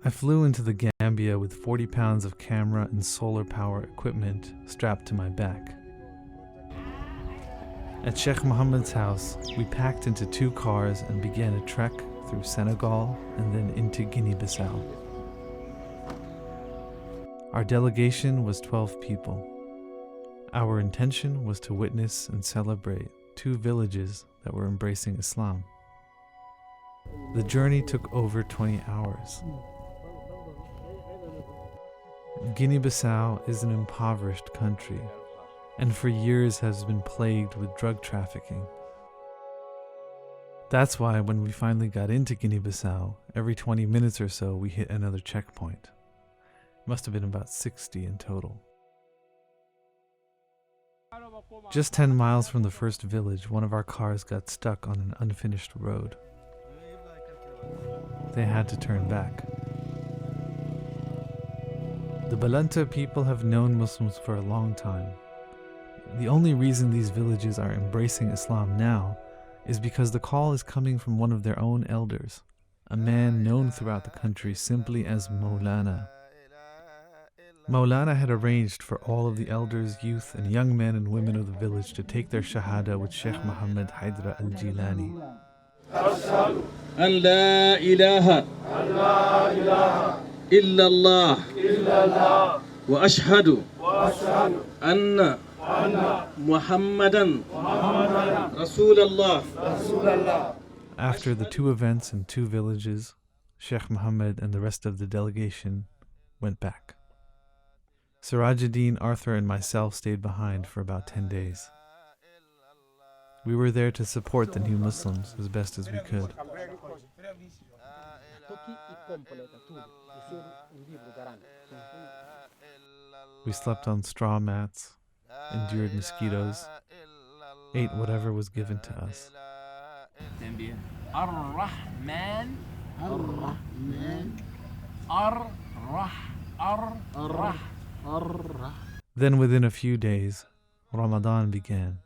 I flew into the Gambia with 40 pounds of camera and solar power equipment strapped to my back. At Sheikh Mohammed's house, we packed into 2 cars and began a trek through Senegal and then into Guinea-Bissau. Our delegation was 12 people. Our intention was to witness and celebrate 2 villages that were embracing Islam. The journey took over 20 hours. Guinea-Bissau is an impoverished country, and for years has been plagued with drug trafficking. That's why when we finally got into Guinea-Bissau, every 20 minutes or so we hit another checkpoint. It must have been about 60 in total. Just 10 miles from the first village, one of our cars got stuck on an unfinished road. They had to turn back. The Balanta people have known Muslims for a long time. The only reason these villages are embracing Islam now is because the call is coming from one of their own elders, a man known throughout the country simply as Maulana. Maulana had arranged for all of the elders, youth, and young men and women of the village to take their shahada with Shaykh Muhammad Haidra al-Jilani. An la ilaha illallah wa ashhadu anna Muhammadan Rasulallah. After the 2 events in 2 villages, Sheikh Muhammad and the rest of the delegation went back. Sirajuddin, Arthur, and myself stayed behind for about 10 days. We were there to support the new Muslims as best as we could. We slept on straw mats, endured mosquitoes, ate whatever was given to us. Then within a few days, Ramadan began.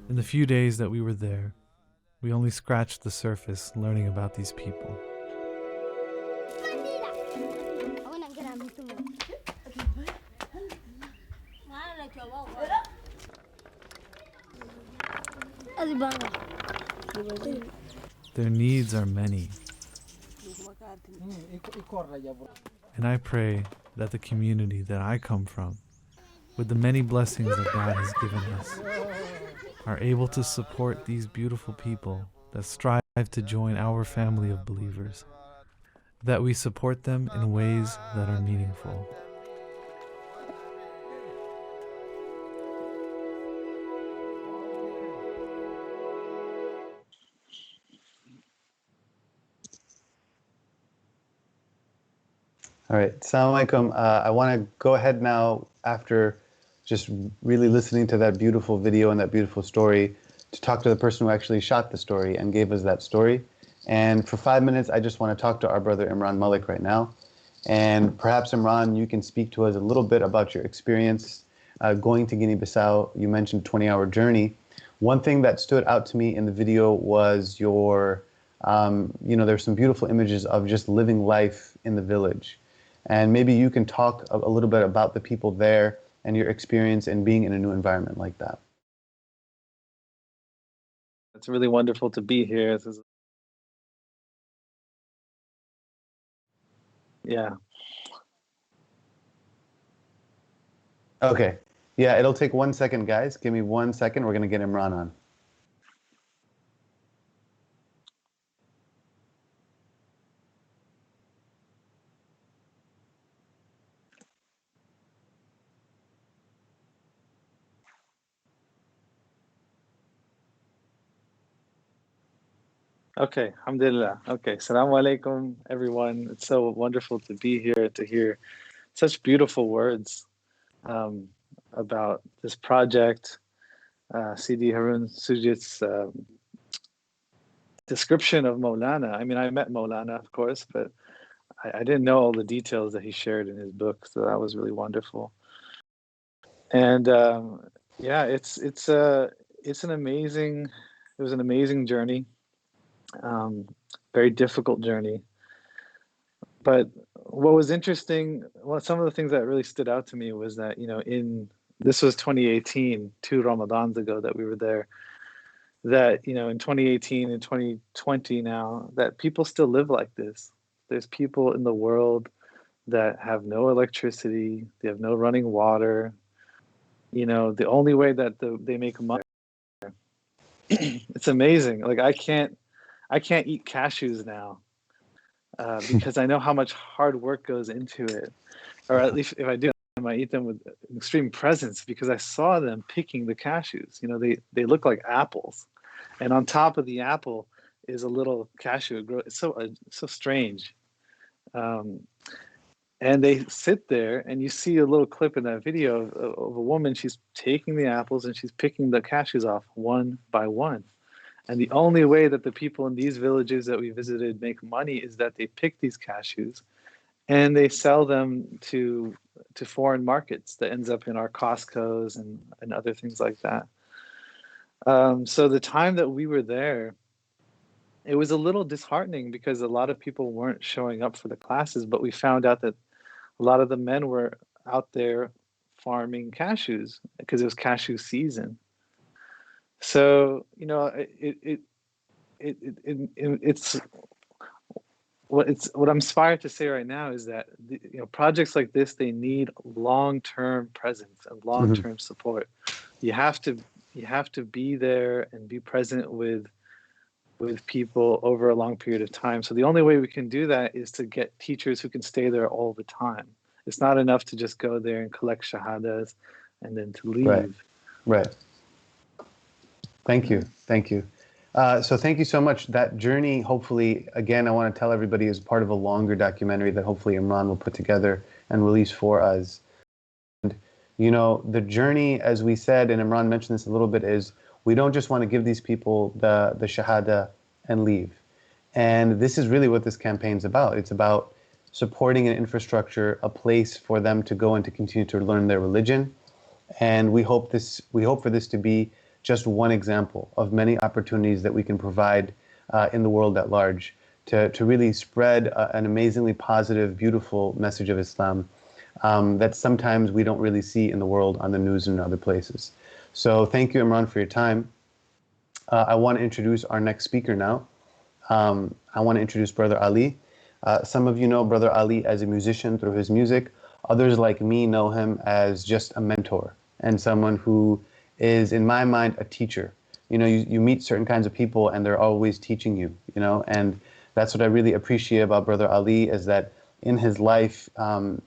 In the few days that we were there, we only scratched the surface learning about these people. Their needs are many. And I pray that the community that I come from, with the many blessings that God has given us, are able to support these beautiful people that strive to join our family of believers, that we support them in ways that are meaningful. All right, Assalamu alaikum. I want to go ahead now, after just really listening to that beautiful video and that beautiful story, to talk to the person who actually shot the story and gave us that story. And for 5 minutes, I just want to talk to our brother Imran Malik right now. And perhaps, Imran, you can speak to us a little bit about your experience going to Guinea-Bissau. You mentioned 20-hour journey. One thing that stood out to me in the video was your, there's some beautiful images of just living life in the village. And maybe you can talk a little bit about the people there and your experience in being in a new environment like that. It's really wonderful to be here. Yeah. Okay. Yeah, it'll take 1 second, guys. Give me 1 second. We're going to get Imran on. Okay, alhamdulillah. Okay, assalamu alaikum, everyone. It's so wonderful to be here, to hear such beautiful words about this project. Sidi Harun Sujich's description of Maulana. I mean, I met Maulana, of course, but I didn't know all the details that he shared in his book, so that was really wonderful. And yeah, it was an amazing journey. Very difficult journey. But what was interesting, some of the things that really stood out to me was that, this was 2018, 2 Ramadans ago that we were there, that, in 2018 and 2020 now, that people still live like this. There's people in the world that have no electricity, they have no running water. The only way that they make money, it's amazing. Like I can't eat cashews now because I know how much hard work goes into it. Or at least if I do, I might eat them with extreme presence because I saw them picking the cashews. They look like apples. And on top of the apple is a little cashew. It's so strange. And they sit there, and you see a little clip in that video of a woman. She's taking the apples and she's picking the cashews off one by one. And the only way that the people in these villages that we visited make money is that they pick these cashews and they sell them to foreign markets that ends up in our Costco's and other things like that. So the time that we were there, it was a little disheartening because a lot of people weren't showing up for the classes, but we found out that a lot of the men were out there farming cashews because it was cashew season. So, it's what I'm inspired to say right now is that projects like this, they need long-term presence and long-term support. You have to be there and be present with people over a long period of time. So the only way we can do that is to get teachers who can stay there all the time. It's not enough to just go there and collect shahadas and then to leave. Right. Thank you. So thank you so much. That journey, hopefully, again, I want to tell everybody, is part of a longer documentary that hopefully Imran will put together and release for us. And, the journey, as we said, and Imran mentioned this a little bit, is we don't just want to give these people the shahada and leave. And this is really what this campaign's about. It's about supporting an infrastructure, a place for them to go and to continue to learn their religion. And we hope for this to be just one example of many opportunities that we can provide in the world at large to really spread an amazingly positive, beautiful message of Islam. that sometimes we don't really see in the world on the news and other places. So thank you, Imran, for your time. I want to introduce our next speaker now. I want to introduce Brother Ali. Some of you know Brother Ali as a musician through his music. Others like me know him as just a mentor and someone who is, in my mind, a teacher. You know, you meet certain kinds of people and they're always teaching you, you know, and that's what I really appreciate about Brother Ali, is that in his life,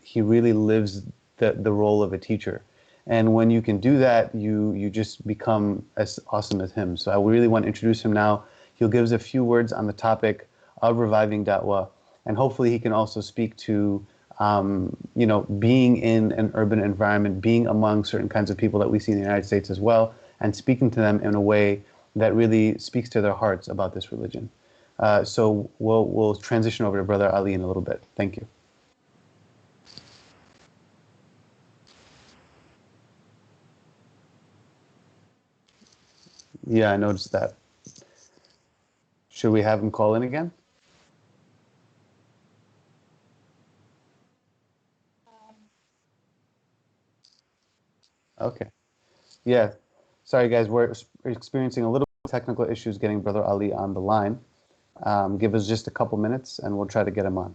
he really lives the role of a teacher. And when you can do that, you just become as awesome as him. So I really want to introduce him now. He'll give us a few words on the topic of reviving Dawah, and hopefully he can also speak to, you know, being in an urban environment, being among certain kinds of people that we see in the United States as well, and speaking to them in a way that really speaks to their hearts about this religion. So we'll transition over to Brother Ali in a little bit. Thank you. Yeah, I noticed that. Should we have him call in again? Okay. Yeah. Sorry, guys. We're experiencing a little technical issues getting Brother Ali on the line. Give us just a couple minutes and we'll try to get him on.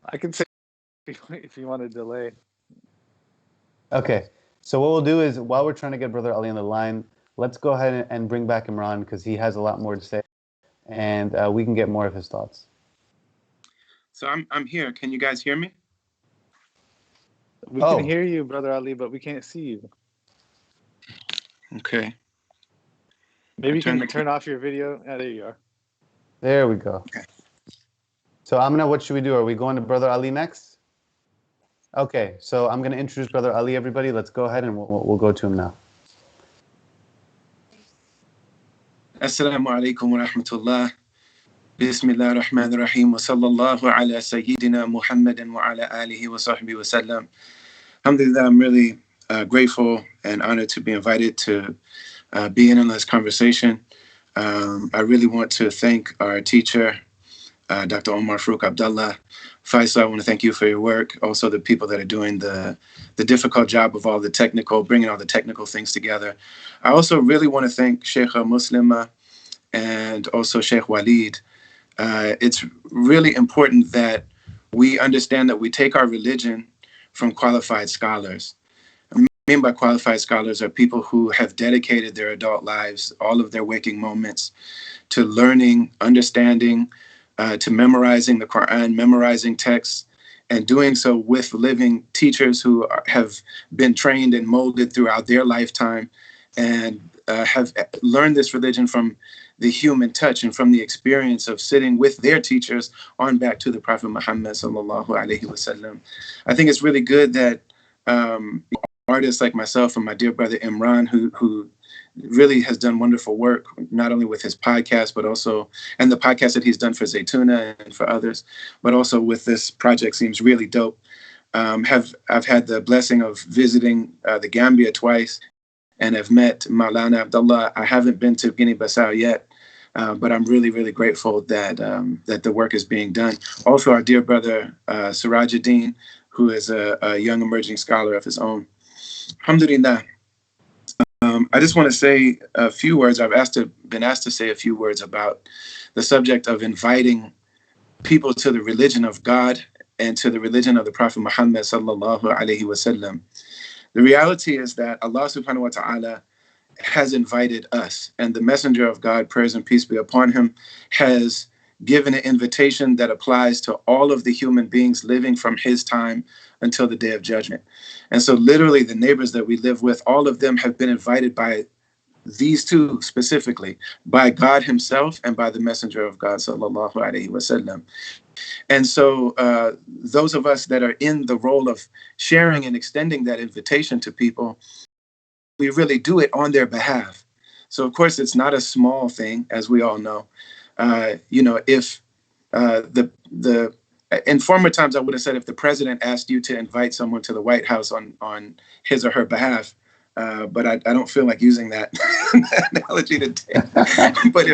I can say if you want to delay. Okay. So what we'll do is, while we're trying to get Brother Ali on the line, let's go ahead and bring back Imran, because he has a lot more to say, and we can get more of his thoughts. So I'm here. Can you guys hear me? We can hear you, Brother Ali, but we can't see you. Okay. Maybe you can turn off your video. Yeah, there you are. There we go. Okay. So Amina, what should we do? Are we going to Brother Ali next? Okay, so I'm going to introduce Brother Ali, everybody. Let's go ahead and we'll go to him now. Assalamu alaikum wa rahmatullah. Bismillah ar-Rahman ar-Rahim. Wa sallallahu ala Sayyidina Muhammadin wa ala alihi wa sahbihi wa sallam. Alhamdulillah, I'm really grateful and honored to be invited to be in on this conversation. I really want to thank our teacher, Dr. Umar Faruq Abd Allah. Faisal, I want to thank you for your work. Also, the people that are doing the difficult job of all the technical, bringing all the technical things together. I also really want to thank Shaykh Muslema and also Shaykh Walead. It's really important that we understand that we take our religion from qualified scholars. I mean by qualified scholars are people who have dedicated their adult lives, all of their waking moments, to learning, understanding, to memorizing the Quran, memorizing texts, and doing so with living teachers who have been trained and molded throughout their lifetime, and have learned this religion from the human touch and from the experience of sitting with their teachers on back to the Prophet Muhammad sallallahu alaihi wasallam. I think it's really good that artists like myself and my dear brother Imran, who really has done wonderful work, not only with his podcast, but also, and the podcast that he's done for Zaytuna and for others, but also with this project seems really dope. I've had the blessing of visiting the Gambia twice, and have met Maulana Abdullah. I haven't been to Guinea-Bissau yet, but I'm really, really grateful that that the work is being done. Also, our dear brother Sirajuddin, who is a young emerging scholar of his own. Alhamdulillah. I just want to say a few words. I've been asked to say a few words about the subject of inviting people to the religion of God and to the religion of the Prophet Muhammad sallallahu alaihi wasallam. The reality is that Allah subhanahu wa ta'ala has invited us, and the Messenger of God, prayers and peace be upon him, has given an invitation that applies to all of the human beings living from his time until the day of judgment. And so literally the neighbors that we live with, all of them have been invited by these two specifically, by God himself and by the Messenger of God sallallahu alaihi wasallam. And so those of us that are in the role of sharing and extending that invitation to people, we really do it on their behalf. So of course it's not a small thing, as we all know. If in former times I would have said if the president asked you to invite someone to the White House on his or her behalf, but I don't feel like using that analogy today. But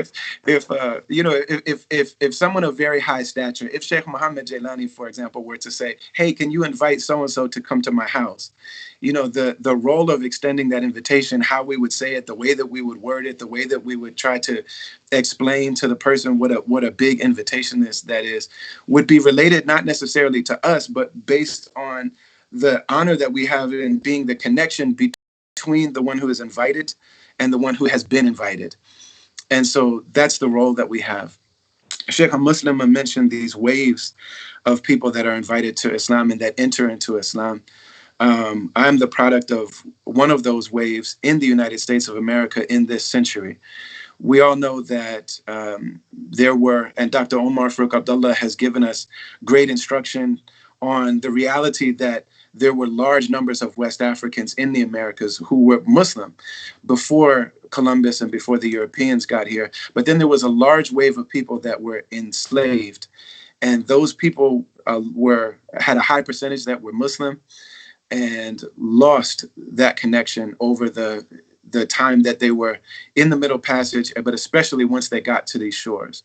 if someone of very high stature, if Sheikh Muhammad Jailani, for example, were to say, "Hey, can you invite so and so to come to my house?" The role of extending that invitation, how we would say it, the way that we would word it, the way that we would try to explain to the person what a big invitation that is, would be related not necessarily to us, but based on the honor that we have in being the connection between the one who is invited and the one who has been invited. And so that's the role that we have. Shaykh Muslema mentioned these waves of people that are invited to Islam and that enter into Islam. I'm the product of one of those waves in the United States of America in this century. We all know that there were, and Dr. Umar Faruq Abd Allah has given us great instruction on the reality that there were large numbers of West Africans in the Americas who were Muslim before Columbus and before the Europeans got here. But then there was a large wave of people that were enslaved. And those people had a high percentage that were Muslim and lost that connection over the time that they were in the Middle Passage, but especially once they got to these shores.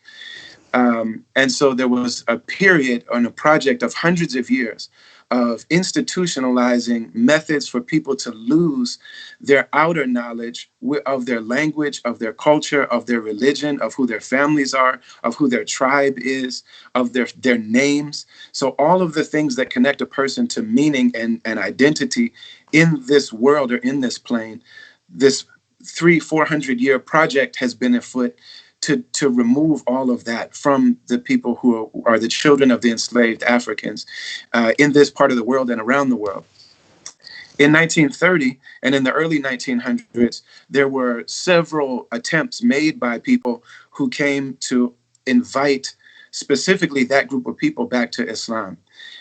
And so there was a period on a project of hundreds of years of institutionalizing methods for people to lose their outer knowledge of their language, of their culture, of their religion, of who their families are, of who their tribe is, of their names. So all of the things that connect a person to meaning and identity in this world or in this plane, this 300-400 year project has been afoot to remove all of that from the people who are the children of the enslaved Africans in this part of the world and around the world. In 1930 and in the early 1900s, there were several attempts made by people who came to invite specifically that group of people back to Islam.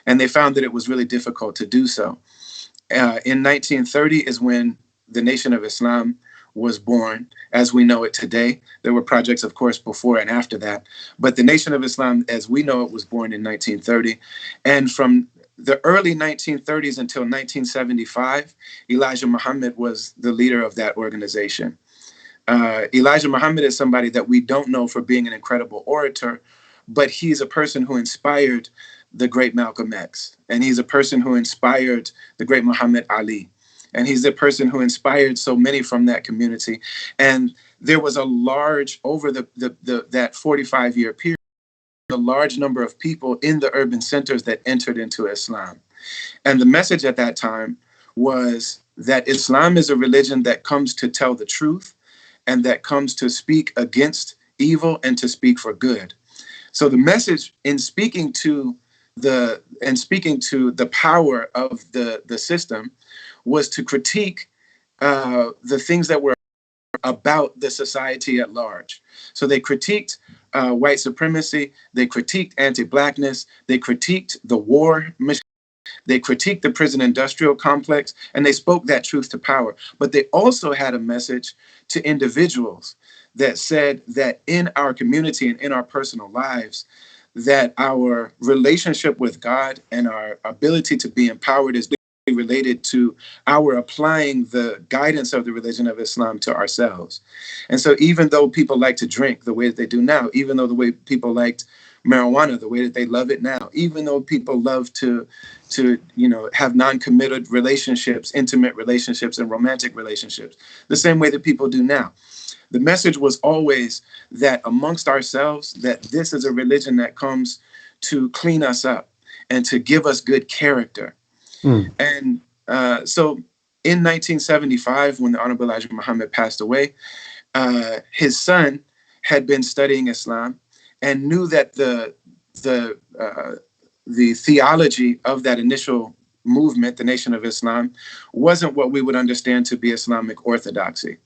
And they found that it was really difficult to do so. In 1930 is when the Nation of Islam was born as we know it today. There were projects, of course, before and after that. But the Nation of Islam, as we know it, was born in 1930. And from the early 1930s until 1975, Elijah Muhammad was the leader of that organization. Elijah Muhammad is somebody that we don't know for being an incredible orator, but he's a person who inspired the great Malcolm X. And he's a person who inspired the great Muhammad Ali. And he's the person who inspired so many from that community. And there was a large, over that 45-year period, a large number of people in the urban centers that entered into Islam. And the message at that time was that Islam is a religion that comes to tell the truth and that comes to speak against evil and to speak for good. So the message in speaking to the power of the system was to critique the things that were about the society at large. So they critiqued white supremacy, they critiqued anti-blackness, they critiqued the war machine, they critiqued the prison industrial complex, and they spoke that truth to power. But they also had a message to individuals that said that in our community and in our personal lives, that our relationship with God and our ability to be empowered is related to our applying the guidance of the religion of Islam to ourselves. And so even though people like to drink the way that they do now, even though the way people liked marijuana, the way that they love it now, even though people love to have non-committed relationships, intimate relationships and romantic relationships, the same way that people do now. The message was always that amongst ourselves, that this is a religion that comes to clean us up and to give us good character. And so in 1975, when the Honorable Elijah Muhammad passed away, his son had been studying Islam and knew that the theology of that initial movement, the Nation of Islam, wasn't what we would understand to be Islamic orthodoxy.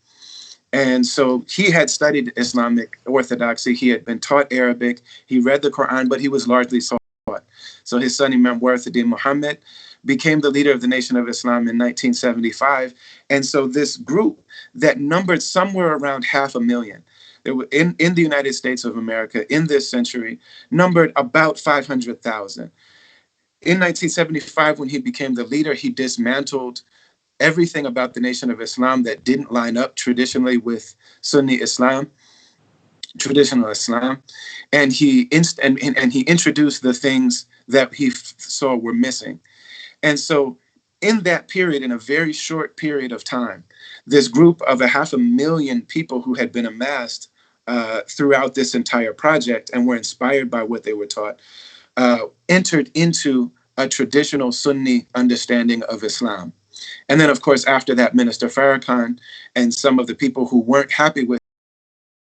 And so he had studied Islamic orthodoxy. He had been taught Arabic. He read the Quran, but he was largely taught. So his son, Imam Warithuddin Muhammad, became the leader of the Nation of Islam in 1975. And so this group that numbered somewhere around 500,000, there were in the United States of America in this century, numbered about 500,000. In 1975, when he became the leader, he dismantled everything about the Nation of Islam that didn't line up traditionally with Sunni Islam, traditional Islam, and he introduced the things that he saw were missing. And so in that period, in a very short period of time, this group of 500,000 people who had been amassed throughout this entire project and were inspired by what they were taught, entered into a traditional Sunni understanding of Islam. And then, of course, after that, Minister Farrakhan and some of the people who weren't happy with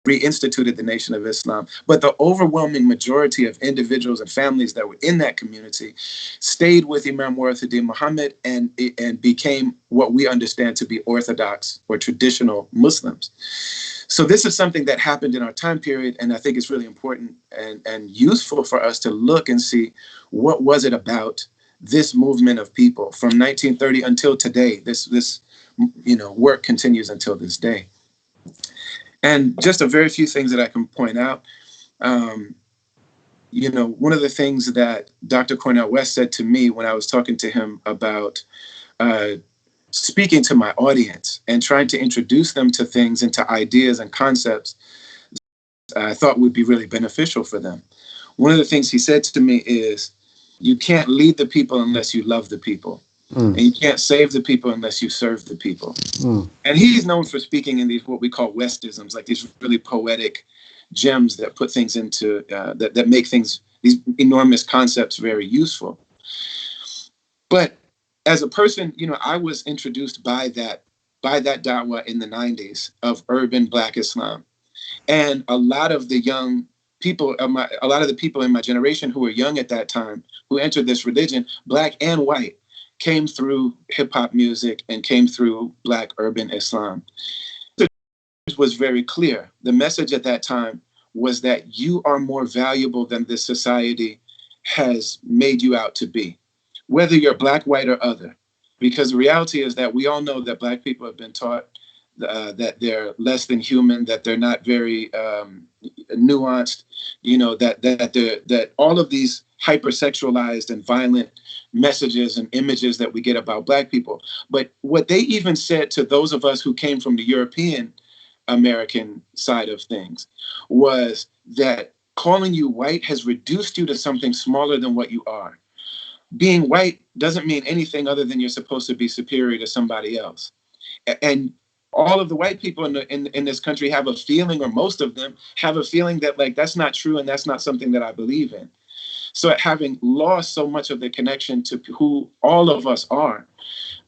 reinstituted the Nation of Islam. But the overwhelming majority of individuals and families that were in that community stayed with Imam Warithuddin Muhammad and became what we understand to be Orthodox or traditional Muslims. So this is something that happened in our time period, and I think it's really important and useful for us to look and see what was it about this movement of people from 1930 until today. This work continues until this day. And just a very few things that I can point out. One of the things that Dr. Cornel West said to me when I was talking to him about speaking to my audience and trying to introduce them to things and to ideas and concepts I thought would be really beneficial for them. One of the things he said to me is, you can't lead the people unless you love the people. And you can't save the people unless you serve the people. And he's known for speaking in these what we call Westisms, like these really poetic gems that put things into, that make things, these enormous concepts very useful. But as a person, I was introduced by that da'wah in the 90s of urban Black Islam. And a lot of the young people, a lot of the people in my generation who were young at that time, who entered this religion, Black and white, came through hip hop music and came through Black urban Islam. The message was very clear. The message at that time was that you are more valuable than this society has made you out to be, whether you're Black, white, or other. Because the reality is that we all know that Black people have been taught that they're less than human, that they're not very nuanced, that all of these hypersexualized and violent messages and images that we get about Black people. But what they even said to those of us who came from the European American side of things was that calling you white has reduced you to something smaller than what you are. Being white doesn't mean anything other than you're supposed to be superior to somebody else. And all of the white people in this country have a feeling, or most of them have a feeling that that's not true and that's not something that I believe in. So having lost so much of the connection to who all of us are,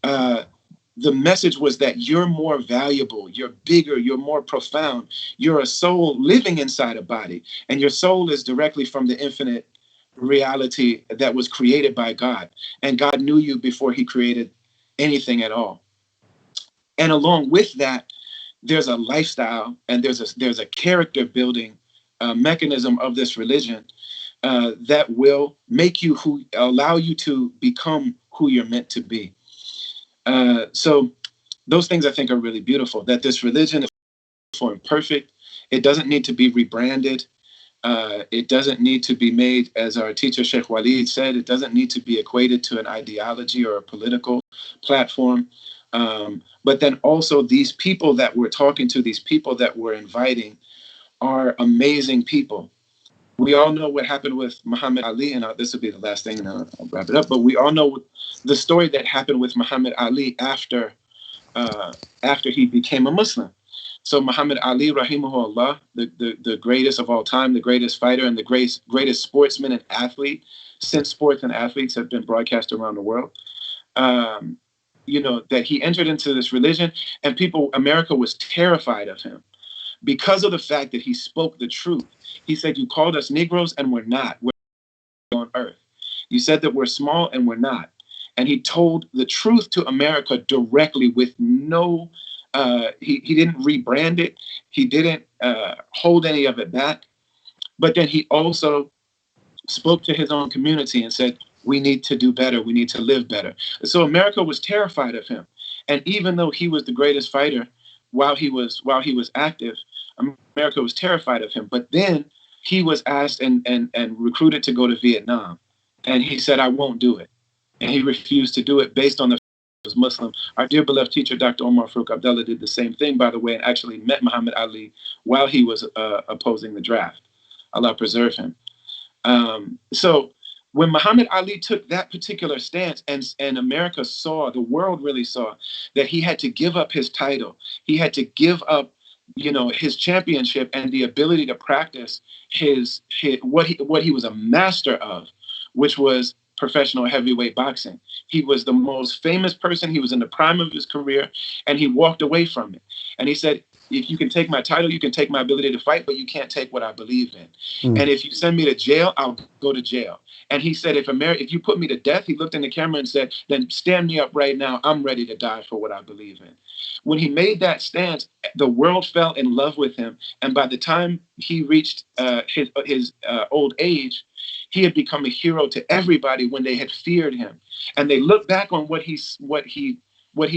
the message was that you're more valuable, you're bigger, you're more profound. You're a soul living inside a body, and your soul is directly from the infinite reality that was created by God. And God knew you before he created anything at all. And along with that, there's a lifestyle and there's a character building mechanism of this religion that will make you allow you to become who you're meant to be. So those things I think are really beautiful, that this religion is beautiful and perfect. It doesn't need to be rebranded. It doesn't need to be made, as our teacher Shaykh Walead said, it doesn't need to be equated to an ideology or a political platform. But then also these people that we're talking to, these people that we're inviting are amazing people. We all know what happened with Muhammad Ali, and this will be the last thing, and I'll wrap it up. But we all know the story that happened with Muhammad Ali after he became a Muslim. So Muhammad Ali, rahimahullah, the greatest of all time, the greatest fighter, and the greatest sportsman and athlete, since sports and athletes have been broadcast around the world, that he entered into this religion, and America was terrified of him because of the fact that he spoke the truth. He said, you called us Negroes and we're not. We're on earth. You said that we're small and we're not. And he told the truth to America directly with no, he didn't rebrand it. He didn't hold any of it back. But then he also spoke to his own community and said, we need to do better. We need to live better. So America was terrified of him. And even though he was the greatest fighter while he was active, America was terrified of him. But then he was asked and recruited to go to Vietnam. And he said, I won't do it. And he refused to do it based on the was Muslim. Our dear beloved teacher, Dr. Umar Faruq Abd Allah, did the same thing, by the way, and actually met Muhammad Ali while he was opposing the draft. Allah preserve him. So when Muhammad Ali took that particular stance, and America saw, the world really saw, that he had to give up his title, he had to give up, his championship and the ability to practice what he was a master of, which was professional heavyweight boxing. He was the most famous person. He was in the prime of his career, and he walked away from it. And he said, if you can take my title, you can take my ability to fight, but you can't take what I believe in. And if you send me to jail, I'll go to jail. And he said, if you put me to death, he looked in the camera and said, then stand me up right now. I'm ready to die for what I believe in. When he made that stance, the world fell in love with him. And by the time he reached his old age, he had become a hero to everybody when they had feared him. And they looked back on what he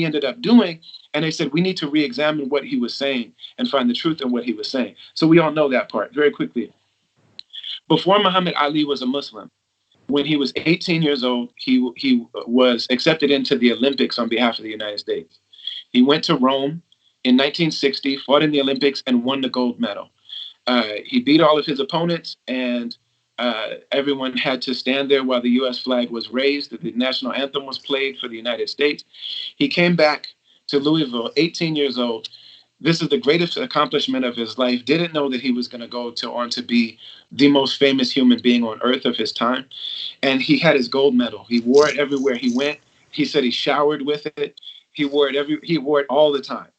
ended up doing, and they said, we need to re-examine what he was saying and find the truth in what he was saying. So we all know that part very quickly. Before Muhammad Ali was a Muslim, when he was 18 years old, he was accepted into the Olympics on behalf of the United States. He went to Rome in 1960, fought in the Olympics, and won the gold medal. He beat all of his opponents, and everyone had to stand there while the U.S. flag was raised. The national anthem was played for the United States. He came back to Louisville, 18 years old. This is the greatest accomplishment of his life. Didn't know that he was going to go on to be the most famous human being on earth of his time. And he had his gold medal. He wore it everywhere he went. He said he showered with it. He wore it all the time.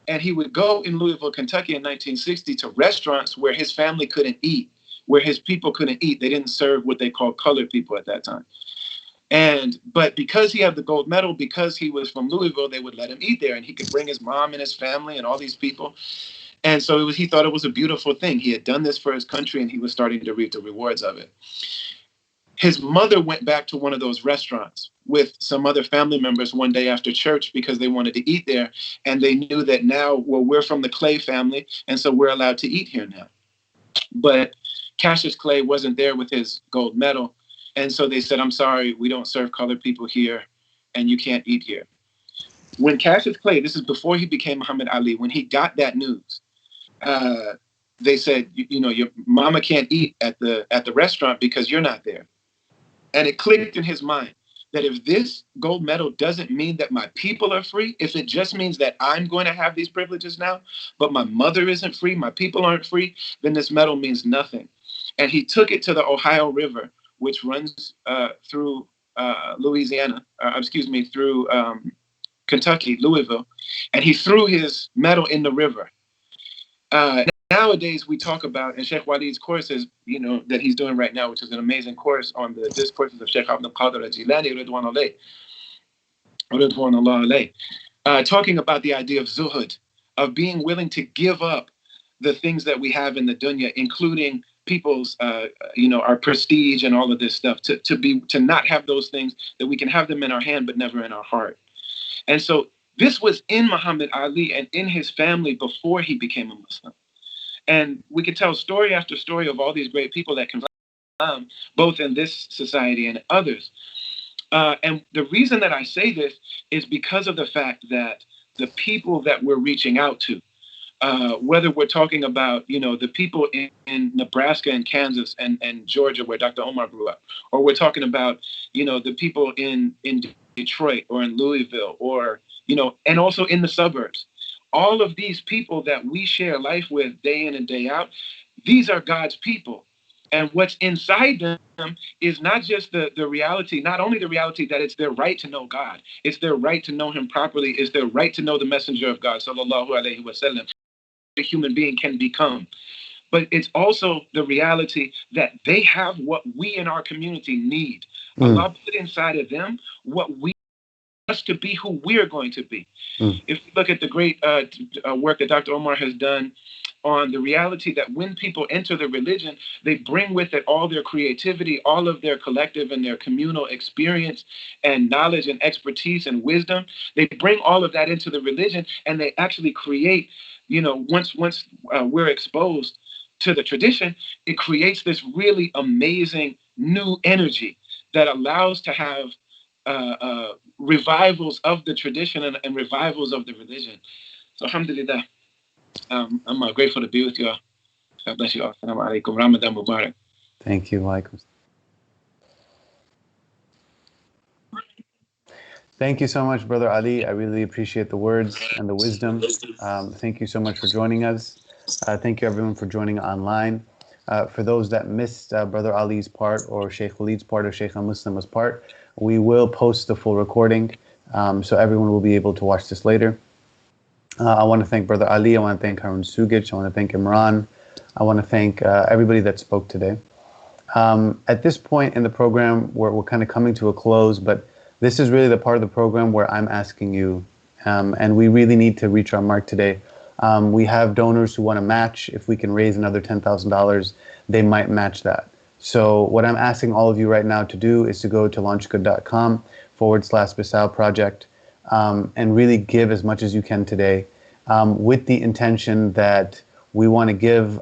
And he would go in Louisville, Kentucky in 1960 to restaurants where his family couldn't eat, where his people couldn't eat. They didn't serve what they called colored people at that time. But because he had the gold medal, because he was from Louisville, they would let him eat there, and he could bring his mom and his family and all these people. And so he thought it was a beautiful thing. He had done this for his country, and he was starting to reap the rewards of it. His mother went back to one of those restaurants with some other family members one day after church because they wanted to eat there. And they knew that now, well, we're from the Clay family, and so we're allowed to eat here now. But Cassius Clay wasn't there with his gold medal. And so they said, I'm sorry, we don't serve colored people here, and you can't eat here. When Cassius Clay, this is before he became Muhammad Ali, when he got that news, they said, your mama can't eat at the restaurant because you're not there. And it clicked in his mind that if this gold medal doesn't mean that my people are free, if it just means that I'm going to have these privileges now, but my mother isn't free, my people aren't free, then this medal means nothing. And he took it to the Ohio River, which runs through through Kentucky, Louisville, and he threw his medal in the river. Nowadays, we talk about, and Shaykh Walead's courses, that he's doing right now, which is an amazing course on the discourses of Shaykh Abdul Qadir al-Jilani, Ridwan Allah, talking about the idea of zuhud, of being willing to give up the things that we have in the dunya, including people's, our prestige and all of this stuff, to not have those things, that we can have them in our hand, but never in our heart. And so this was in Muhammad Ali and in his family before he became a Muslim. And we could tell story after story of all these great people that come both in this society and others. And the reason that I say this is because of the fact that the people that we're reaching out to, whether we're talking about, the people in Nebraska and Kansas and Georgia, where Dr. Omar grew up, or we're talking about, the people in Detroit or in Louisville, or, and also in the suburbs. All of these people that we share life with day in and day out, these are God's people. And what's inside them is not just the reality, not only the reality that it's their right to know God, it's their right to know him properly, it's their right to know the messenger of God, sallallahu alaihi wasallam, a human being can become. But it's also the reality that they have what we in our community need. Allah put inside of them what we us to be who we're going to be. If you look at the great work that Dr. Omar has done on the reality that when people enter the religion, they bring with it all their creativity, all of their collective and their communal experience and knowledge and expertise and wisdom. They bring all of that into the religion, and they actually create, once we're exposed to the tradition, it creates this really amazing new energy that allows to have revivals of the tradition and revivals of the religion. So alhamdulillah, I'm grateful to be with you all. God bless you all. Assalamu alaikum. Ramadan Mubarak. Thank you, Michael. Thank you so much, Brother Ali. I really appreciate the words and the wisdom. Thank you so much for joining us. Thank you, everyone, for joining online. For those that missed Brother Ali's part or Shaykh Walead's part or Shaykh Muslema's part, we will post the full recording, so everyone will be able to watch this later. I want to thank Brother Ali. I want to thank Harun Sugich. I want to thank Imran. I want to thank everybody that spoke today. At this point in the program, we're kind of coming to a close, but this is really the part of the program where I'm asking you, and we really need to reach our mark today. We have donors who want to match. If we can raise another $10,000, they might match that. So what I'm asking all of you right now to do is to go to launchgood.com/Bissau project and really give as much as you can today, with the intention that we want to give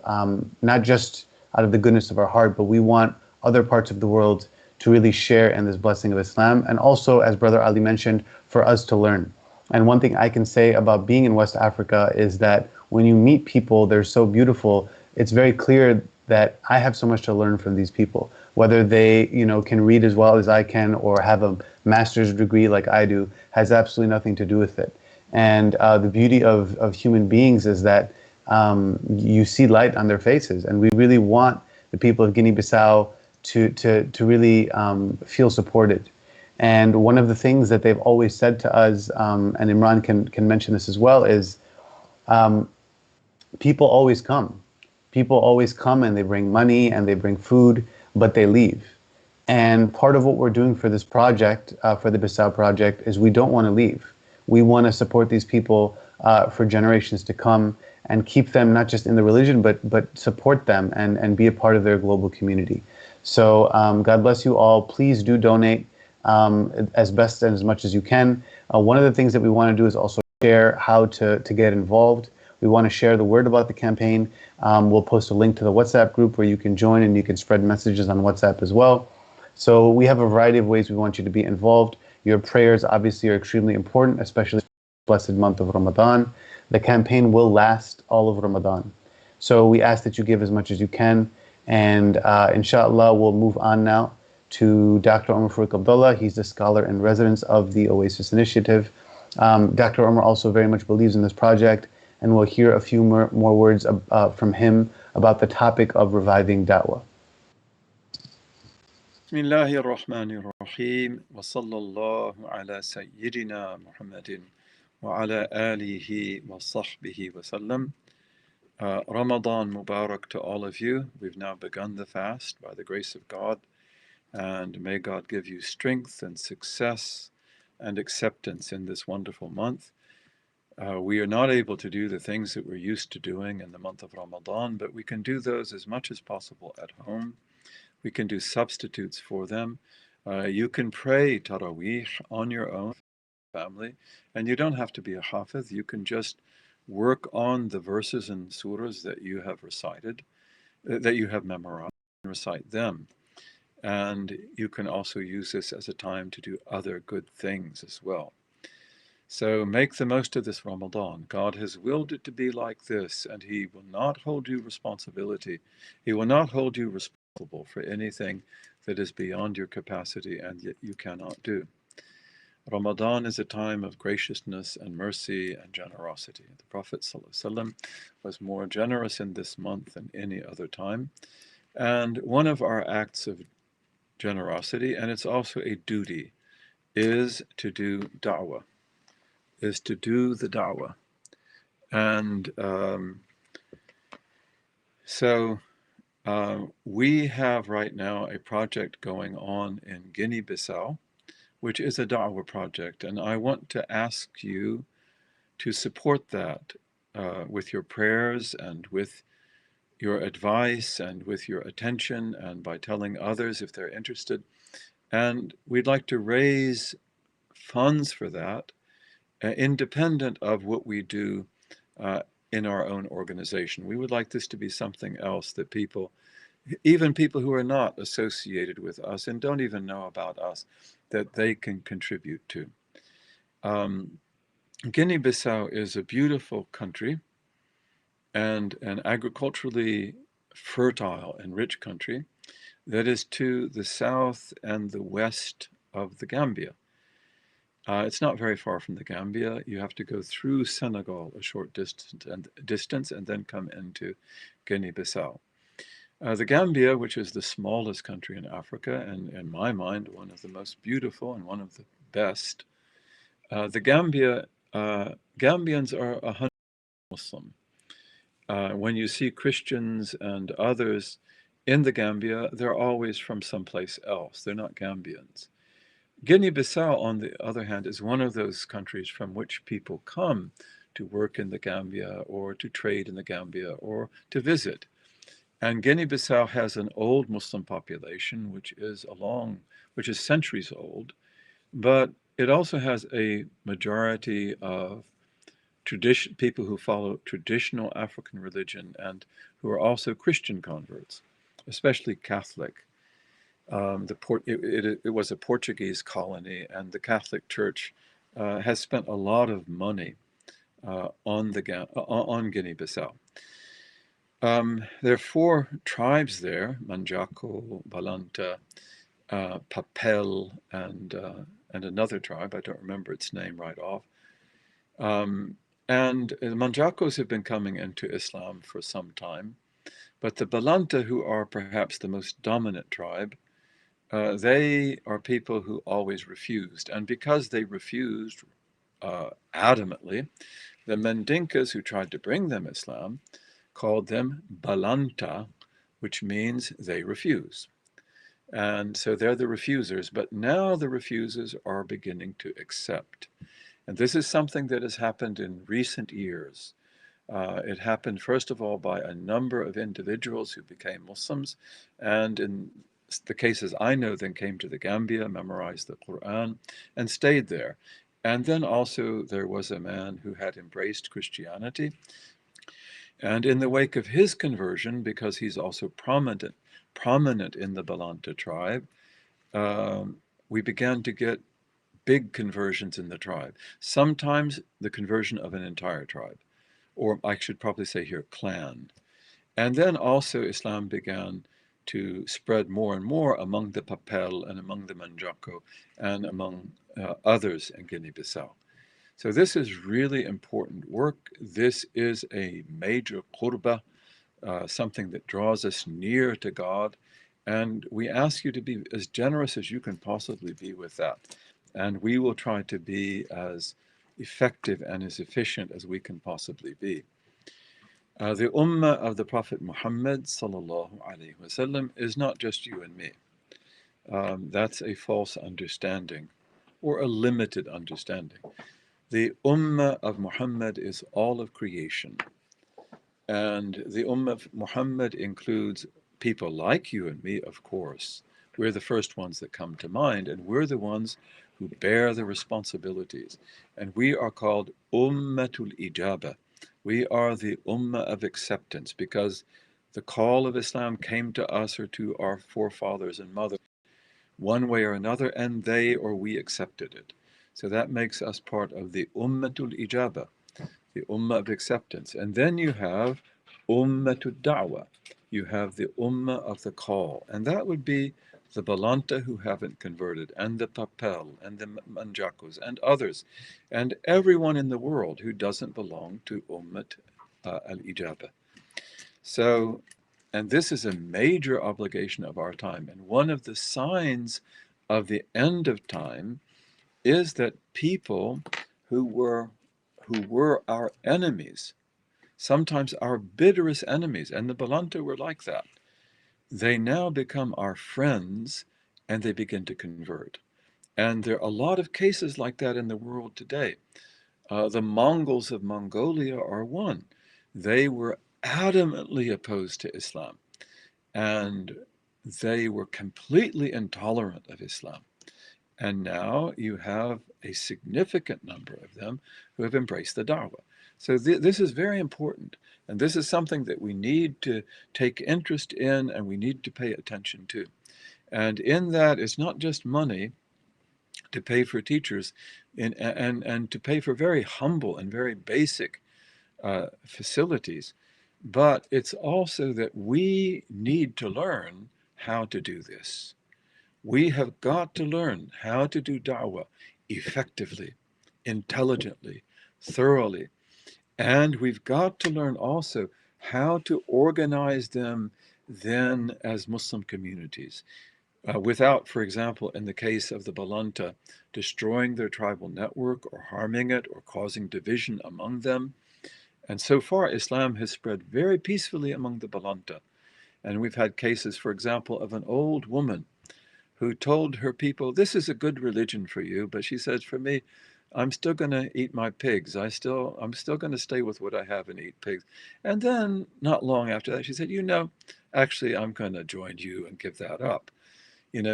not just out of the goodness of our heart, but we want other parts of the world to really share in this blessing of Islam, and also, as Brother Ali mentioned, for us to learn. And one thing I can say about being in West Africa is that when you meet people, they're so beautiful. It's very clear that I have so much to learn from these people, whether they, can read as well as I can or have a master's degree like I do, has absolutely nothing to do with it. And the beauty of human beings is that you see light on their faces, and we really want the people of Guinea-Bissau to really feel supported. And one of the things that they've always said to us, and Imran can mention this as well, is people always come. People always come and they bring money and they bring food, but they leave. And part of what we're doing for this project, for the Bissau project, is we don't want to leave. We want to support these people for generations to come and keep them not just in the religion, but support them and be a part of their global community. So God bless you all. Please do donate as best and as much as you can. One of the things that we want to do is also share how to get involved. We want to share the word about the campaign. We'll post a link to the WhatsApp group where you can join and you can spread messages on WhatsApp as well. So we have a variety of ways we want you to be involved. Your prayers obviously are extremely important, especially in the blessed month of Ramadan. The campaign will last all of Ramadan. So we ask that you give as much as you can. And inshallah, we'll move on now to Dr. Umar Faruq Abd Allah. He's the scholar in residence of the Oasis Initiative. Dr. Umar also very much believes in this project, and we'll hear a few more words from him about the topic of reviving Dawah. Bismillahir Rahmanir Rahim wa sallallahu ala Sayyidina Muhammadin wa ala alihi wa sahbihi wa sallam. Ramadan Mubarak to all of you. We've now begun the fast by the grace of God, and may God give you strength and success and acceptance in this wonderful month. We are not able to do the things that we're used to doing in the month of Ramadan, but we can do those as much as possible at home. We can do substitutes for them. You can pray Taraweeh on your own family, and you don't have to be a hafiz. You can just work on the verses and surahs that you have recited, that you have memorized, and recite them. And you can also use this as a time to do other good things as well. So make the most of this Ramadan. God has willed it to be like this, and He will not hold you responsibility. He will not hold you responsible for anything that is beyond your capacity and yet you cannot do. Ramadan is a time of graciousness and mercy and generosity. The Prophet ﷺ was more generous in this month than any other time. And one of our acts of generosity, and it's also a duty, is to do da'wah, is to do the da'wah. And so we have right now a project going on in Guinea-Bissau, which is a da'wah project. And I want to ask you to support that with your prayers and with your advice and with your attention and by telling others if they're interested. And we'd like to raise funds for that, independent of what we do in our own organization. We would like this to be something else that people, even people who are not associated with us and don't even know about us, that they can contribute to. Guinea-Bissau is a beautiful country and an agriculturally fertile and rich country that is to the south and the west of the Gambia. It's not very far from the Gambia. You have to go through Senegal a short distance and then come into Guinea-Bissau. The Gambia, which is the smallest country in Africa, and in my mind, one of the most beautiful and one of the best, the Gambia, Gambians are 100% Muslim. When you see Christians and others in the Gambia, they're always from someplace else. They're not Gambians. Guinea-Bissau, on the other hand, is one of those countries from which people come to work in the Gambia or to trade in the Gambia or to visit. And Guinea-Bissau has an old Muslim population, which is centuries old, but it also has a majority of people who follow traditional African religion and who are also Christian converts, especially Catholic. It was a Portuguese colony, and the Catholic Church has spent a lot of money on Guinea-Bissau. There are 4 tribes there: Manjaco, Balanta, Papel, and another tribe. I don't remember its name right off. And the Manjacos have been coming into Islam for some time, but the Balanta, who are perhaps the most dominant tribe, they are people who always refused. And because they refused adamantly, the Mandinkas who tried to bring them Islam called them Balanta, which means they refuse. And so they're the refusers, but now the refusers are beginning to accept. And this is something that has happened in recent years. It happened, first of all, by a number of individuals who became Muslims, and in the cases I know, then came to the Gambia, memorized the Quran, and stayed there. And then also there was a man who had embraced Christianity. And in the wake of his conversion, because he's also prominent in the Balanta tribe, we began to get big conversions in the tribe. Sometimes the conversion of an entire tribe, or I should probably say here, clan. And then also Islam began to spread more and more among the Papel and among the Manjaco and among others in Guinea-Bissau. So this is really important work. This is a major qurbah, something that draws us near to God. And we ask you to be as generous as you can possibly be with that. And we will try to be as effective and as efficient as we can possibly be. The ummah of the Prophet Muhammad sallallahu alaihi wasallam is not just you and me. That's a false understanding or a limited understanding. The ummah of Muhammad is all of creation. And the ummah of Muhammad includes people like you and me, of course. We're the first ones that come to mind, and we're the ones who bear the responsibilities. And we are called ummatul ijabah. We are the ummah of acceptance, because the call of Islam came to us or to our forefathers and mothers one way or another, and they or we accepted it. So that makes us part of the ummatul ijabah, the ummah of acceptance. And then you have ummatul da'wah. You have the ummah of the call. And that would be the Balanta who haven't converted, and the Papel, and the Manjacos, and others, and everyone in the world who doesn't belong to Ummat al-Ijabah. So, and this is a major obligation of our time. And one of the signs of the end of time is that people who were our enemies, sometimes our bitterest enemies, and the Balanta were like that, they now become our friends and they begin to convert. And there are a lot of cases like that in the world today. The Mongols of Mongolia are one. They were adamantly opposed to Islam, and they were completely intolerant of Islam. And now you have a significant number of them who have embraced the Dawah. So this is very important. And this is something that we need to take interest in and we need to pay attention to. And in that, it's not just money, to pay for teachers and to pay for very humble and very basic facilities. But it's also that we need to learn how to do this. We have got to learn how to do da'wah effectively, intelligently, thoroughly. And we've got to learn also how to organize them then as Muslim communities. Without, for example, in the case of the Balanta, destroying their tribal network or harming it or causing division among them. And so far, Islam has spread very peacefully among the Balanta. And we've had cases, for example, of an old woman who told her people, this is a good religion for you, but she says, for me, I'm still going to eat my pigs. I'm still going to stay with what I have and eat pigs. And then not long after that, she said, actually, I'm going to join you and give that up.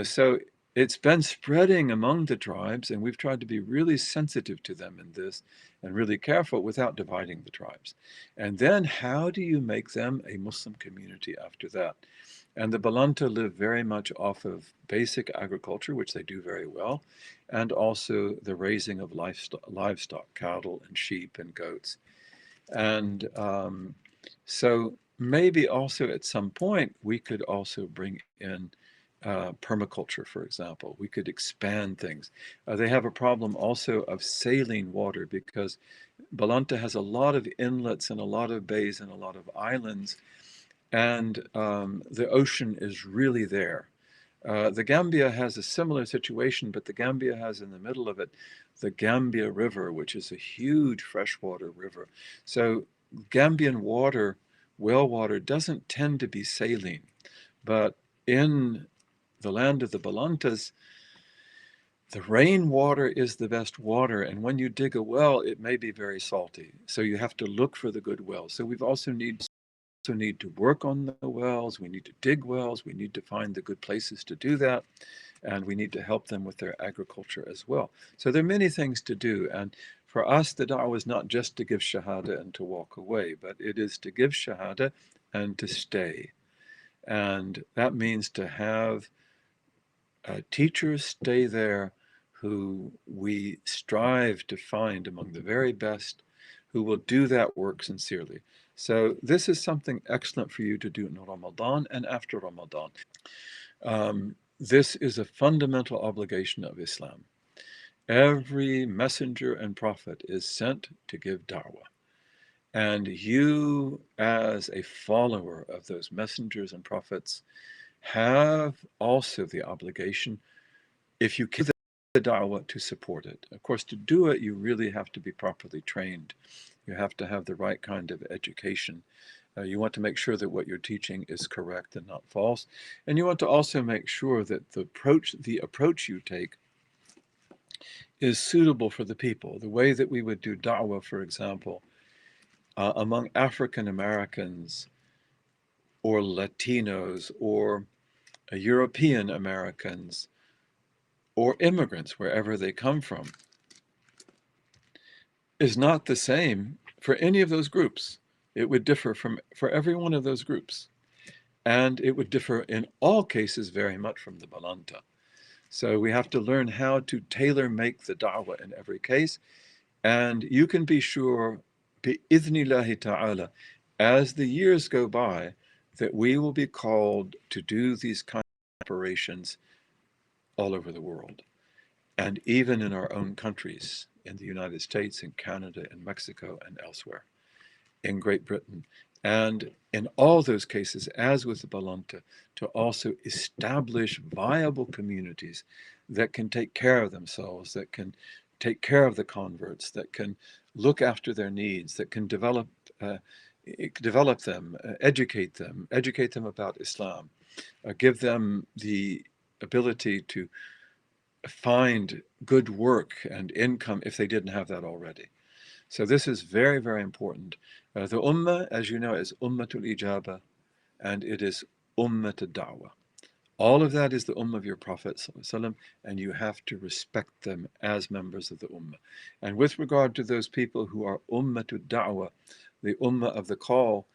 So it's been spreading among the tribes, and we've tried to be really sensitive to them in this and really careful without dividing the tribes. And then how do you make them a Muslim community after that? And the Balanta live very much off of basic agriculture, which they do very well, and also the raising of livestock, cattle and sheep and goats. And so maybe also at some point, we could also bring in permaculture, for example. We could expand things. They have a problem also of saline water because Balanta has a lot of inlets and a lot of bays and a lot of islands, and the ocean is really there. The Gambia has a similar situation, but the Gambia has in the middle of it the Gambia River, which is a huge freshwater river. So Gambian water, well water, doesn't tend to be saline, but in the land of the Balantas, the rainwater is the best water, and when you dig a well, it may be very salty. So you have to look for the good wells. So we've also need to work on the wells. We need to dig wells. We need to find the good places to do that, and we need to help them with their agriculture as well. So there are many things to do, and for us, the da'wah is not just to give shahada and to walk away, but it is to give shahada and to stay. And that means to have teachers stay there who we strive to find among the very best, who will do that work sincerely. So this is something excellent for you to do in Ramadan and after Ramadan. This is a fundamental obligation of Islam. Every messenger and prophet is sent to give da'wah. And you, as a follower of those messengers and prophets, have also the obligation, if you give the da'wah, to support it. Of course, to do it, you really have to be properly trained. You have to have the right kind of education. You want to make sure that what you're teaching is correct and not false. And you want to also make sure that the approach you take is suitable for the people. The way that we would do da'wah, for example, among African Americans or Latinos or European Americans or immigrants, wherever they come from, is not the same for any of those groups. It would differ for every one of those groups. And it would differ in all cases very much from the Balanta. So we have to learn how to tailor-make the da'wah in every case. And you can be sure, bi-idhnillahi ta'ala, as the years go by, that we will be called to do these kind of operations all over the world. And even in our own countries, in the United States, in Canada, in Mexico, and elsewhere, in Great Britain. And in all those cases, as with the Balanta, to also establish viable communities that can take care of themselves, that can take care of the converts, that can look after their needs, that can develop them, educate them about Islam, give them the ability to find good work and income if they didn't have that already. So this is very, very important. The Ummah, as you know, is Ummatul Ijaba, and it is Ummatul Da'wah. All of that is the Ummah of your Prophet ﷺ, and you have to respect them as members of the Ummah. And with regard to those people who are Ummatul Da'wah, the Ummah of the call,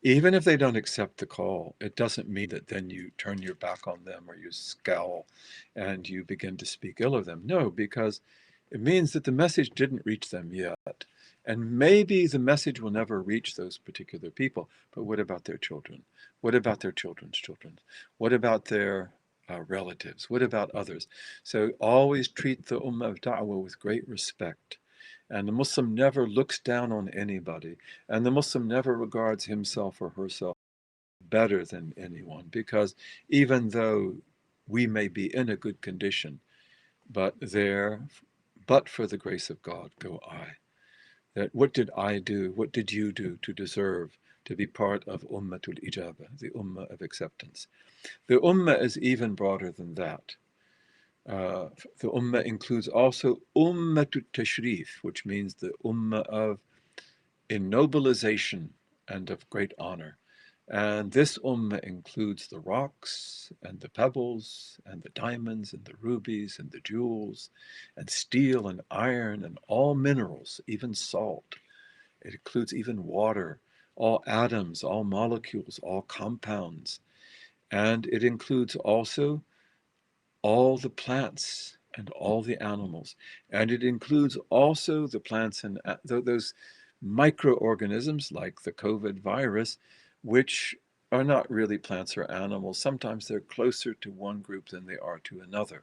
even if they don't accept the call, it doesn't mean that then you turn your back on them or you scowl and you begin to speak ill of them. No, because it means that the message didn't reach them yet. And maybe the message will never reach those particular people. But what about their children? What about their children's children? What about their relatives? What about others? So always treat the Ummah of Da'wah with great respect. And the Muslim never looks down on anybody. And the Muslim never regards himself or herself better than anyone, because even though we may be in a good condition, but for the grace of God go I. That what did I do? What did you do to deserve to be part of Ummatul Ijabah, the Ummah of acceptance? The Ummah is even broader than that. The Ummah includes also Ummatul Tashrif, which means the Ummah of ennobilization and of great honor. And this Ummah includes the rocks and the pebbles and the diamonds and the rubies and the jewels and steel and iron and all minerals, even salt. It includes even water, all atoms, all molecules, all compounds. And it includes also all the plants and all the animals. And it includes also the plants and those microorganisms like the COVID virus, which are not really plants or animals. Sometimes they're closer to one group than they are to another.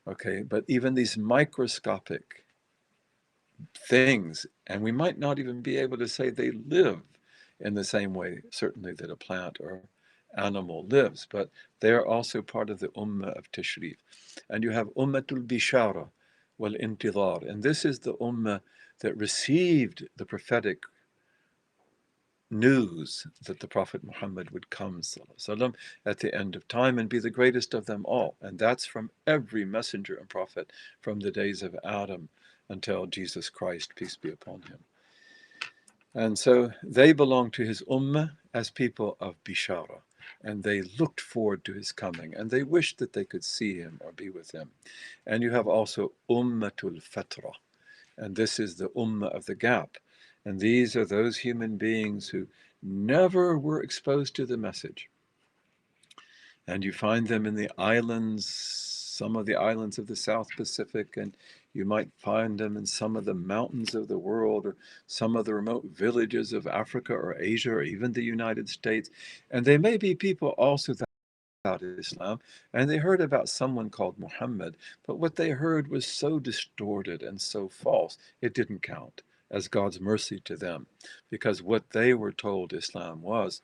Okay, but even these microscopic things, and we might not even be able to say they live in the same way, certainly, that a plant or animal lives, but they are also part of the Ummah of Tashrif. And you have Ummatul Bishara wal Intidar, and this is the Ummah that received the prophetic news that the Prophet Muhammad would come وسلم, at the end of time and be the greatest of them all. And that's from every messenger and prophet from the days of Adam until Jesus Christ, peace be upon him. And so they belong to his Ummah as people of Bishara. And they looked forward to his coming, and they wished that they could see him or be with him. And you have also Ummatul Fatra, and this is the Ummah of the gap. And these are those human beings who never were exposed to the message. And you find them in the islands, some of the islands of the South Pacific, and you might find them in some of the mountains of the world, or some of the remote villages of Africa or Asia, or even the United States. And they may be people also that about Islam, and they heard about someone called Muhammad, but what they heard was so distorted and so false, it didn't count as God's mercy to them, because what they were told Islam was,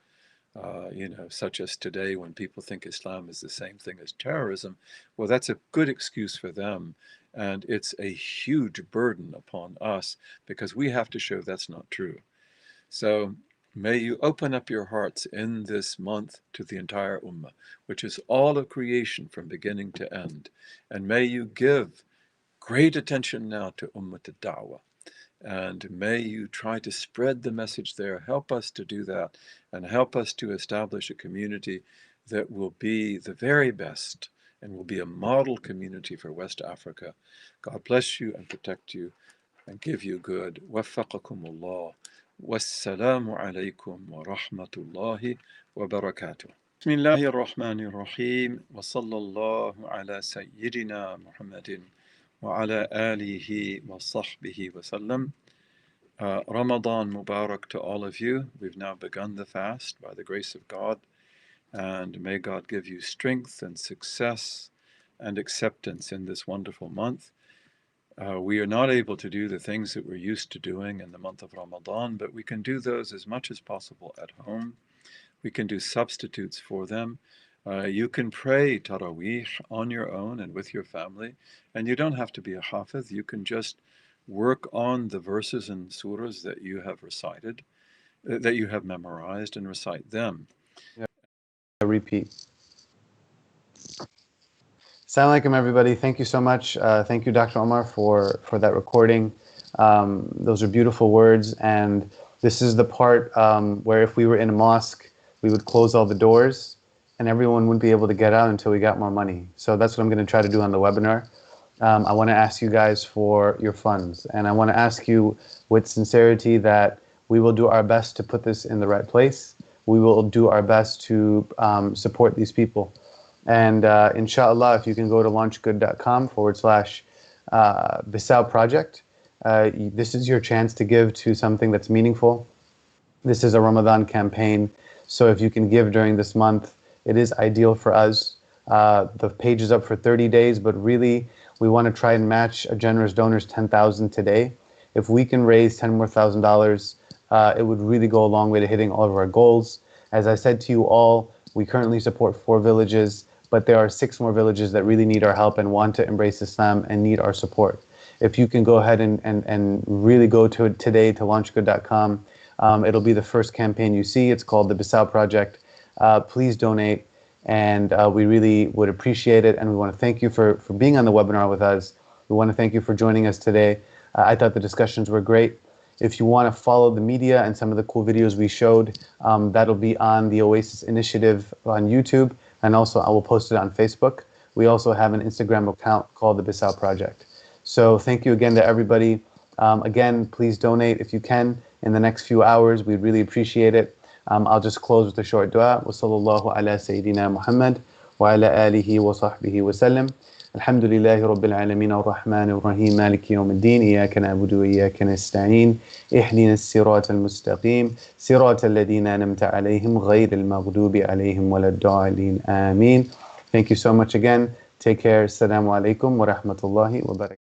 such as today when people think Islam is the same thing as terrorism, well, that's a good excuse for them, and it's a huge burden upon us, because we have to show that's not true. So may you open up your hearts in this month to the entire Ummah, which is all of creation from beginning to end. And may you give great attention now to Ummat al-Da'wah. And may you try to spread the message there. Help us to do that, and help us to establish a community that will be the very best and will be a model community for West Africa. God bless you and protect you and give you good. Waffaqakumullah. والسلام عليكم ورحمة الله وبركاته. بسم الله الرحمن الرحيم وصلى الله على سيدنا محمد وعلى آله وصحبه وسلم. Ramadan Mubarak to all of you. We've now begun the fast by the grace of God, and may God give you strength and success and acceptance in this wonderful month. We are not able to do the things that we're used to doing in the month of Ramadan, but we can do those as much as possible at home. We can do substitutes for them. You can pray Taraweeh on your own and with your family, and you don't have to be a hafiz. You can just work on the verses and surahs that you have recited, that you have memorized, and recite them. Repeat. Assalamu alaikum, everybody. Thank you so much. Thank you, Dr. Omar, for that recording. Those are beautiful words, and this is the part where if we were in a mosque, we would close all the doors, and everyone wouldn't be able to get out until we got more money. So that's what I'm going to try to do on the webinar. I want to ask you guys for your funds, and I want to ask you with sincerity that We will do our best to put this in the right place. We will do our best to support these people. And inshallah, if you can go to launchgood.com/Bisau project, this is your chance to give to something that's meaningful. This is a Ramadan campaign. So if you can give during this month, it is ideal for us. The page is up for 30 days, but really we want to try and match a generous donor's 10,000 today. If we can raise $10,000 more, it would really go a long way to hitting all of our goals. As I said to you all, we currently support 4 villages, but there are 6 more villages that really need our help and want to embrace Islam and need our support. If you can go ahead and really go to today to launchgood.com, it'll be the first campaign you see. It's called the Bisau Project. Please donate, and we really would appreciate it. And we want to thank you for being on the webinar with us. We want to thank you for joining us today. I thought the discussions were great. If you want to follow the media and some of the cool videos we showed, that'll be on the Oasis Initiative on YouTube, and also I will post it on Facebook. We also have an Instagram account called the Bisau Project. So thank you again to everybody. Again, please donate if you can in the next few hours. We'd really appreciate it. I'll just close with a short dua. Wa sallallahu ala Sayyidina Muhammad wa ala alihi wa sahbihi wa sallam. Alhamdulillahi Rabbil Alameen Ar-Rahman Ar-Rahim Maliki Yawm Al-Din Iyaka na'budu wa iyaka nasta'in Ihdina as-sirata al-mustaqim Sirata alladhina an'amta alayhim Ghayr al-maghdubi alayhim waladdallin Ameen. Thank you so much again. Take care. Assalamu alaikum wa rahmatullahi wa barakatuh.